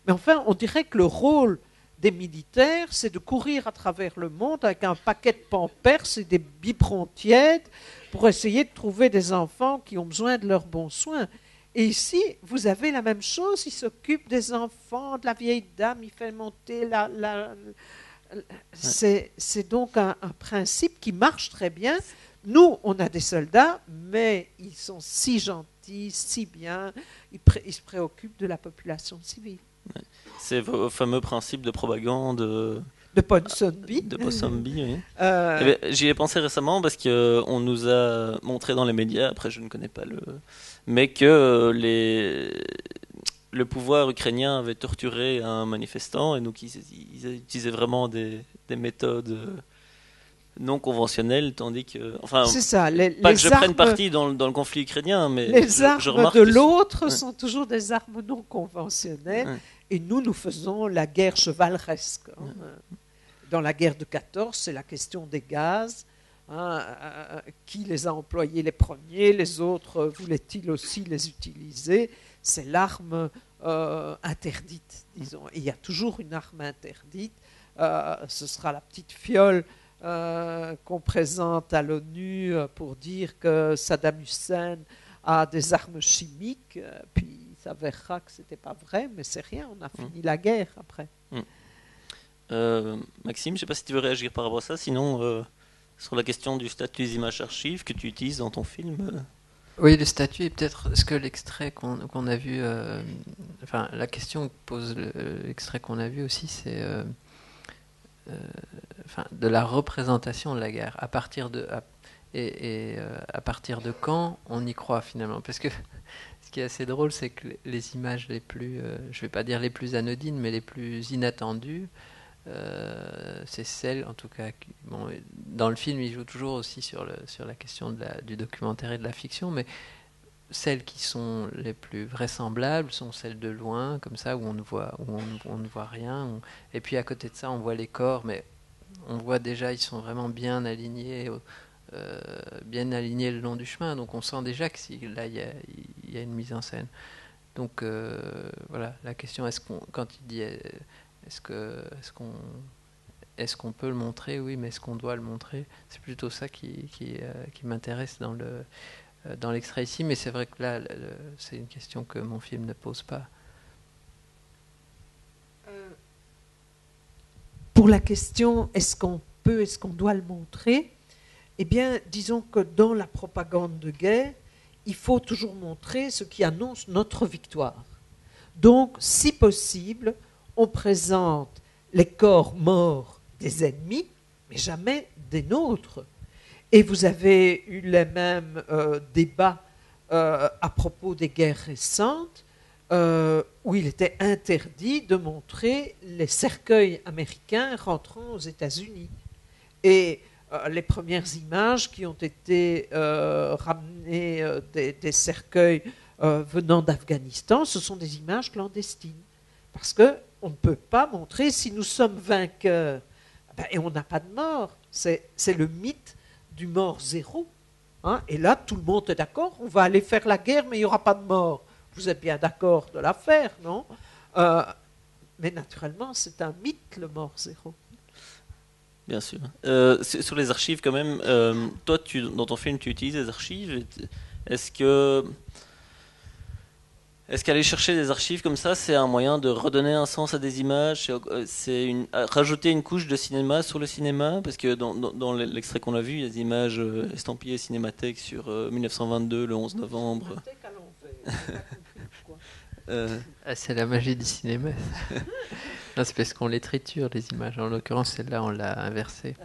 mais enfin, on dirait que le rôle des militaires, c'est de courir à travers le monde avec un paquet de pampers et des biberons tièdes pour essayer de trouver des enfants qui ont besoin de leurs bons soins. Et ici, vous avez la même chose, il s'occupe des enfants, de la vieille dame, il fait monter c'est donc un principe qui marche très bien. Nous, on a des soldats, mais ils sont si gentils, si bien, ils se préoccupent de la population civile. C'est vos fameux principes de propagande de Ponsonby. De Ponsonby, oui. J'y ai pensé récemment parce qu'on nous a montré dans les médias, après je ne connais pas mais que le pouvoir ukrainien avait torturé un manifestant et donc ils utilisaient vraiment des méthodes non conventionnelles, tandis que... Enfin, c'est ça, pas que je prenne parti dans le conflit ukrainien, mais les armes je remarque de l'autre sont toujours des armes non conventionnelles. Ouais. Et nous faisons la guerre chevaleresque. Dans la guerre de 14, c'est la question des gaz. Qui les a employés les premiers, les autres voulaient-ils aussi les utiliser? C'est l'arme interdite, disons. Et il y a toujours une arme interdite. Ce sera la petite fiole qu'on présente à l'ONU pour dire que Saddam Hussein a des armes chimiques. Puis il s'avérera que ce n'était pas vrai, mais c'est rien, on a fini la guerre après. Maxime, je ne sais pas si tu veux réagir par rapport à ça, sinon sur la question du statut des images archives que tu utilises dans ton film. Oui, le statut est peut-être ce que l'extrait qu'on a vu, enfin la question que pose l'extrait qu'on a vu aussi, c'est de la représentation de la guerre, à partir de quand on y croit finalement, parce que ce qui est assez drôle, c'est que les images les plus, je vais pas dire les plus anodines, mais les plus inattendues, c'est celle, en tout cas, dans le film, il joue toujours aussi sur la question du documentaire et de la fiction, mais celles qui sont les plus vraisemblables sont celles de loin, comme ça, où on ne voit rien. Et puis à côté de ça, on voit les corps, mais on voit déjà, ils sont vraiment bien alignés le long du chemin. Donc on sent déjà que là, il y a une mise en scène. Donc voilà, la question, quand il dit est-ce qu'on peut le montrer? Oui, mais est-ce qu'on doit le montrer? C'est plutôt ça qui m'intéresse dans l'extrait ici, mais c'est vrai que là, c'est une question que mon film ne pose pas. Pour la question, est-ce qu'on doit le montrer? Eh bien, disons que dans la propagande de guerre, il faut toujours montrer ce qui annonce notre victoire. Donc, si possible, on présente les corps morts des ennemis, mais jamais des nôtres. Et vous avez eu les mêmes débats à propos des guerres récentes, où il était interdit de montrer les cercueils américains rentrant aux États-Unis. Et les premières images qui ont été ramenées des cercueils venant d'Afghanistan, ce sont des images clandestines. Parce qu'on ne peut pas montrer si nous sommes vainqueurs. Et on n'a pas de mort. C'est le mythe du mort zéro. Hein? Et là, tout le monde est d'accord, on va aller faire la guerre, mais il n'y aura pas de mort. Vous êtes bien d'accord de la faire, non? Mais naturellement, c'est un mythe, le mort zéro. Bien sûr. Sur les archives, quand même, toi, dans ton film, tu utilises les archives. Est-ce que, est-ce qu'aller chercher des archives comme ça, c'est un moyen de redonner un sens à des images? Rajouter une couche de cinéma sur le cinéma? Parce que dans l'extrait qu'on a vu, il y a des images estampillées Cinémathèque sur 1922, le 11 novembre. C'est la magie du cinéma. Non, c'est parce qu'on les triture, les images. En l'occurrence, celle-là, on l'a inversée.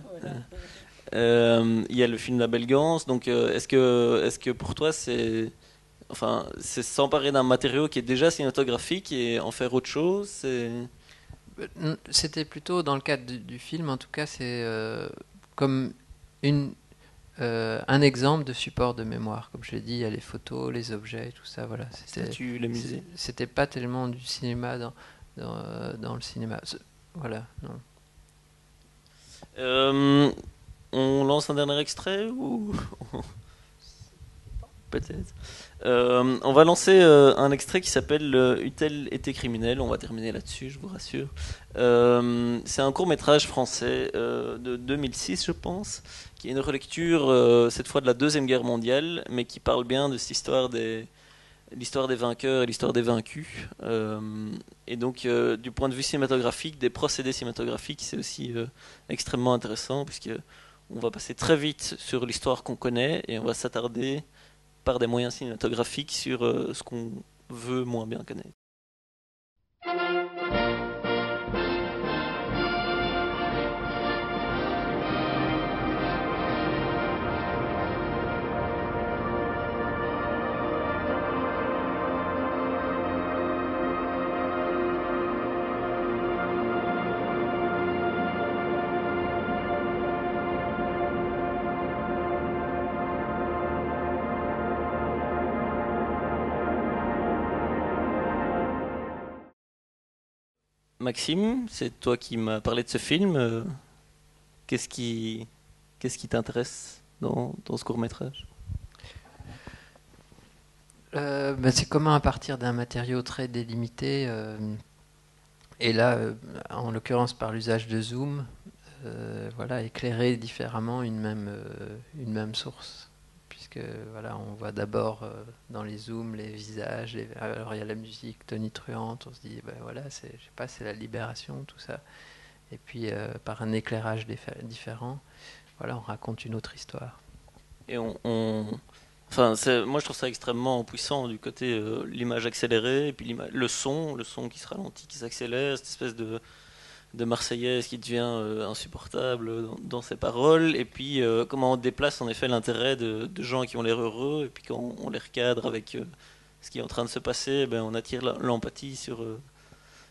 Il y a le film La Belle Gance. Donc, est-ce que pour toi, c'est s'emparer d'un matériau qui est déjà cinématographique et en faire autre chose? C'était plutôt dans le cadre du film, en tout cas, c'est comme un exemple de support de mémoire. Comme je l'ai dit, il y a les photos, les objets, tout ça. Voilà. Les musées. C'était pas tellement du cinéma dans le cinéma. Voilà. Non. On lance un dernier extrait ou peut-être. On va lancer un extrait qui s'appelle Eût-elle été criminel. On va terminer là-dessus, je vous rassure. C'est un court-métrage français de 2006, je pense, qui est une relecture cette fois de la Deuxième Guerre mondiale, mais qui parle bien de cette histoire l'histoire des vainqueurs et l'histoire des vaincus. Et donc, du point de vue cinématographique, des procédés cinématographiques, c'est aussi extrêmement intéressant, puisque on va passer très vite sur l'histoire qu'on connaît et on va s'attarder par des moyens cinématographiques sur ce qu'on veut moins bien connaître. Maxime, c'est toi qui m'as parlé de ce film. Qu'est-ce qui t'intéresse dans ce court-métrage? C'est comment à partir d'un matériau très délimité, et là, en l'occurrence par l'usage de zoom, voilà, éclairer différemment une même source. Puisque voilà, on voit d'abord dans les zooms les visages, alors il y a la musique tonitruante, on se dit voilà, c'est la libération, tout ça. Et puis par un éclairage différent, voilà, on raconte une autre histoire. Et moi je trouve ça extrêmement puissant du côté l'image accélérée et puis le son qui se ralentit, qui s'accélère, cette espèce de Marseillaise qui devient insupportable dans ses paroles, et puis comment on déplace en effet l'intérêt de gens qui ont l'air heureux, et puis quand on les recadre avec ce qui est en train de se passer, on attire l'empathie sur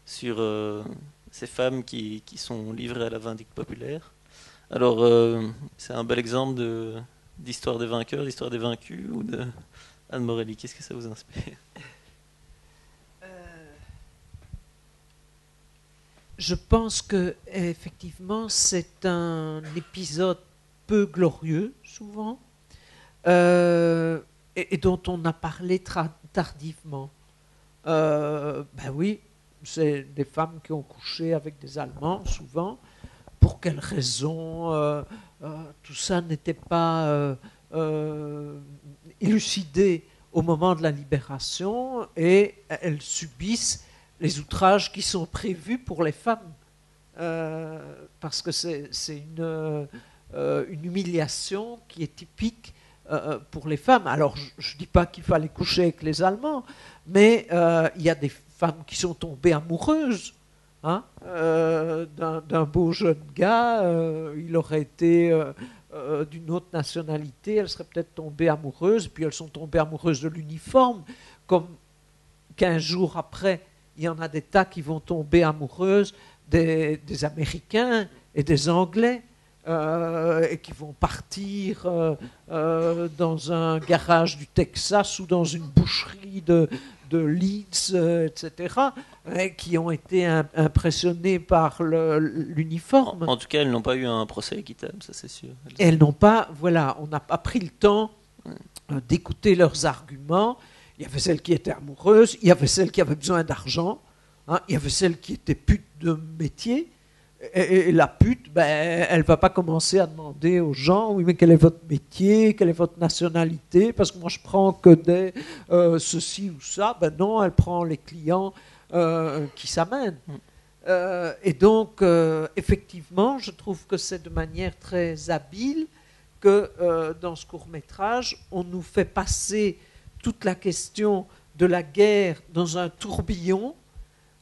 ces femmes qui sont livrées à la vindicte populaire. Alors c'est un bel exemple d'histoire des vainqueurs, d'histoire des vaincus, ou de Anne Morelli. Qu'est-ce que ça vous inspire? Je pense que effectivement c'est un épisode peu glorieux souvent et dont on a parlé tardivement. Oui, c'est des femmes qui ont couché avec des Allemands souvent. Pour quelles raisons tout ça n'était pas élucidé au moment de la libération, et elles subissent les outrages qui sont prévus pour les femmes, parce que c'est une humiliation qui est typique pour les femmes. Alors je ne dis pas qu'il fallait coucher avec les Allemands, mais il y a des femmes qui sont tombées amoureuses d'un beau jeune gars. Il aurait été d'une autre nationalité, elles seraient peut-être tombées amoureuses, puis elles sont tombées amoureuses de l'uniforme, comme 15 jours après, il y en a des tas qui vont tomber amoureuses des Américains et des Anglais, et qui vont partir dans un garage du Texas ou dans une boucherie de Leeds, etc., et qui ont été impressionnés par l'uniforme. En tout cas, elles n'ont pas eu un procès équitable, ça c'est sûr. Elles n'ont pas, voilà, on n'a pas pris le temps d'écouter leurs arguments. Il y avait celles qui étaient amoureuses, il y avait celles qui avaient besoin d'argent, il y avait celles qui étaient putes de métier, Et la pute, ben, elle va pas commencer à demander aux gens, oui, mais quel est votre métier, quelle est votre nationalité, parce que moi je prends que des ceci ou ça. Ben non, elle prend les clients qui s'amènent. Et donc, effectivement, je trouve que c'est de manière très habile que dans ce court-métrage, on nous fait passer toute la question de la guerre dans un tourbillon,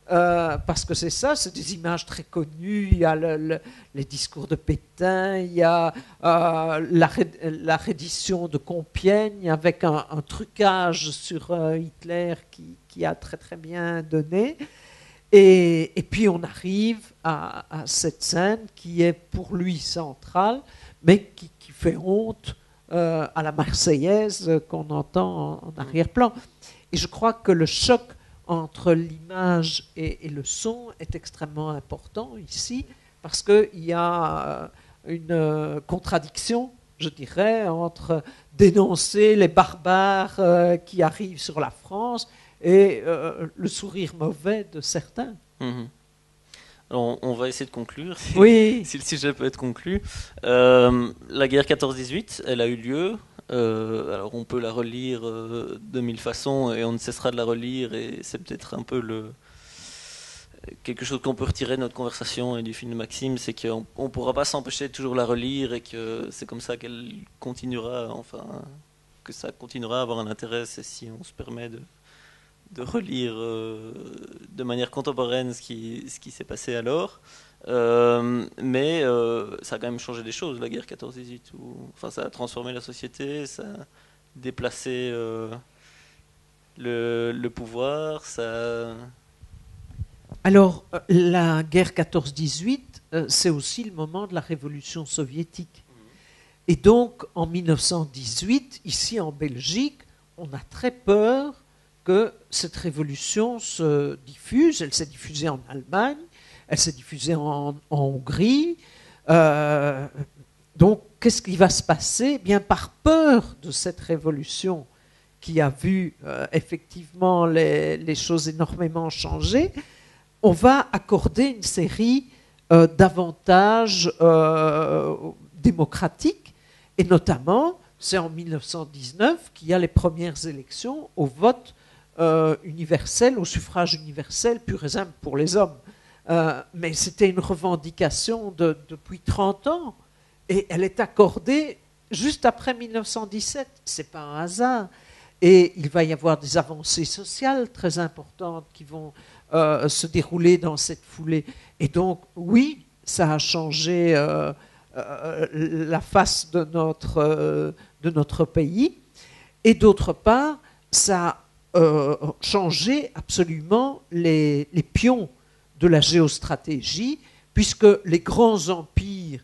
parce que c'est ça, c'est des images très connues. Il y a les discours de Pétain, il y a la reddition de Compiègne avec un trucage sur Hitler qui a très très bien donné. Et puis on arrive à cette scène qui est pour lui centrale, mais qui fait honte à la Marseillaise qu'on entend en arrière-plan. Et je crois que le choc entre l'image et le son est extrêmement important ici, parce qu'il y a une contradiction, je dirais, entre dénoncer les barbares qui arrivent sur la France et le sourire mauvais de certains. Alors, on va essayer de conclure, Oui. si le sujet peut être conclu. La guerre 14-18, elle a eu lieu. Alors on peut la relire de mille façons et on ne cessera de la relire, et c'est peut-être un peu quelque chose qu'on peut retirer de notre conversation et du film de Maxime, c'est qu'on ne pourra pas s'empêcher de toujours la relire, et que c'est comme ça qu'elle continuera, enfin, que ça continuera à avoir un intérêt, c'est si on se permet de relire de manière contemporaine ce qui s'est passé alors. Mais ça a quand même changé des choses, la guerre 14-18. Enfin, ça a transformé la société, ça a déplacé le pouvoir. Alors, la guerre 14-18, c'est aussi le moment de la révolution soviétique. Et donc, en 1918, ici en Belgique, on a très peur que cette révolution se diffuse. Elle s'est diffusée en Allemagne, elle s'est diffusée en Hongrie. Donc, qu'est-ce qui va se passer ? Eh bien, par peur de cette révolution qui a vu effectivement les choses énormément changer, on va accorder une série d'avantages démocratiques, et notamment, c'est en 1919 qu'il y a les premières élections au vote universel, au suffrage universel pur et simple pour les hommes. Mais c'était une revendication depuis 30 ans, et elle est accordée juste après 1917. Ce n'est pas un hasard. Et il va y avoir des avancées sociales très importantes qui vont se dérouler dans cette foulée. Et donc, oui, ça a changé la face de notre pays. Et d'autre part, ça a changé absolument les pions de la géostratégie, puisque les grands empires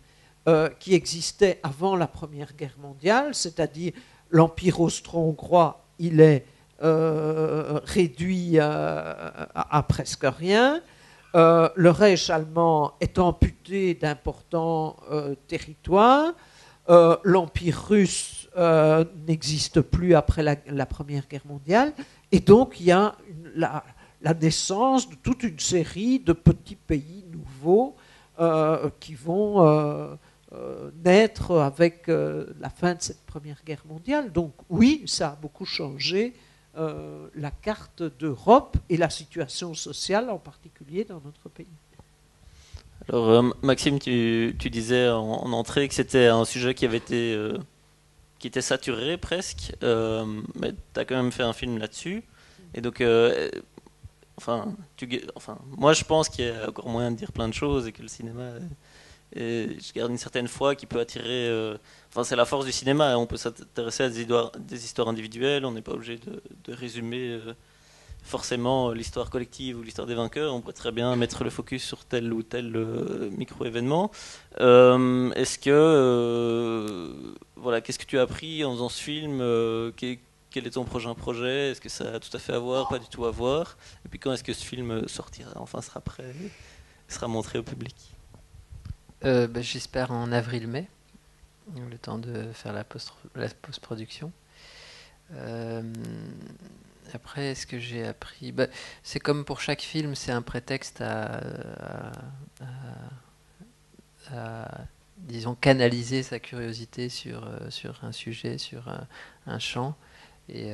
qui existaient avant la Première Guerre mondiale, c'est-à-dire l'Empire austro-hongrois, il est réduit à presque rien. Le Reich allemand est amputé d'importants territoires. L'Empire russe n'existe plus après la Première Guerre mondiale. Et donc, il y a la naissance de toute une série de petits pays nouveaux qui vont naître avec la fin de cette Première Guerre mondiale. Donc oui, ça a beaucoup changé la carte d'Europe et la situation sociale en particulier dans notre pays. Alors Maxime, tu disais en entrée que c'était un sujet qui avait été qui était saturé presque, mais tu as quand même fait un film là-dessus. Et donc moi je pense qu'il y a encore moyen de dire plein de choses, et que le cinéma et je garde une certaine foi qui peut attirer. C'est la force du cinéma. On peut s'intéresser à des histoires individuelles. On n'est pas obligé de résumer forcément l'histoire collective ou l'histoire des vainqueurs. On pourrait très bien mettre le focus sur tel ou tel micro-événement. Est-ce que qu'est-ce que tu as appris en faisant ce film quel est ton prochain projet? Est-ce que ça a tout à fait à voir, pas du tout à voir? Et puis quand est-ce que ce film sortira, sera prêt, sera montré au public? J'espère en avril-mai, le temps de faire la post-production. Après, ce que j'ai appris, c'est comme pour chaque film, c'est un prétexte à disons, canaliser sa curiosité sur un sujet, sur un champ. Et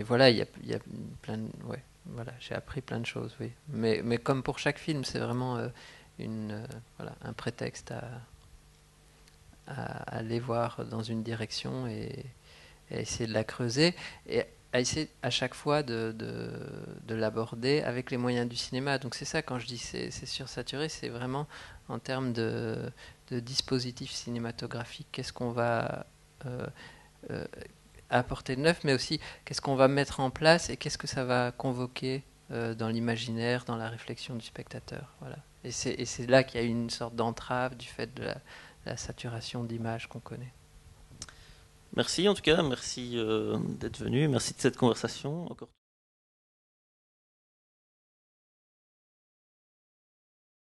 voilà, il y a plein de, ouais, voilà, j'ai appris plein de choses, oui. Mais comme pour chaque film, c'est vraiment voilà, un prétexte à aller voir dans une direction et essayer de la creuser et à essayer à chaque fois de l'aborder avec les moyens du cinéma. Donc c'est ça, quand je dis c'est sursaturé, c'est vraiment en termes de dispositif cinématographique. Qu'est-ce qu'on va apporter de neuf, mais aussi qu'est-ce qu'on va mettre en place et qu'est-ce que ça va convoquer dans l'imaginaire, dans la réflexion du spectateur. Voilà. Et c'est là qu'il y a une sorte d'entrave du fait de la saturation d'images qu'on connaît. Merci en tout cas, merci d'être venu, merci de cette conversation. Encore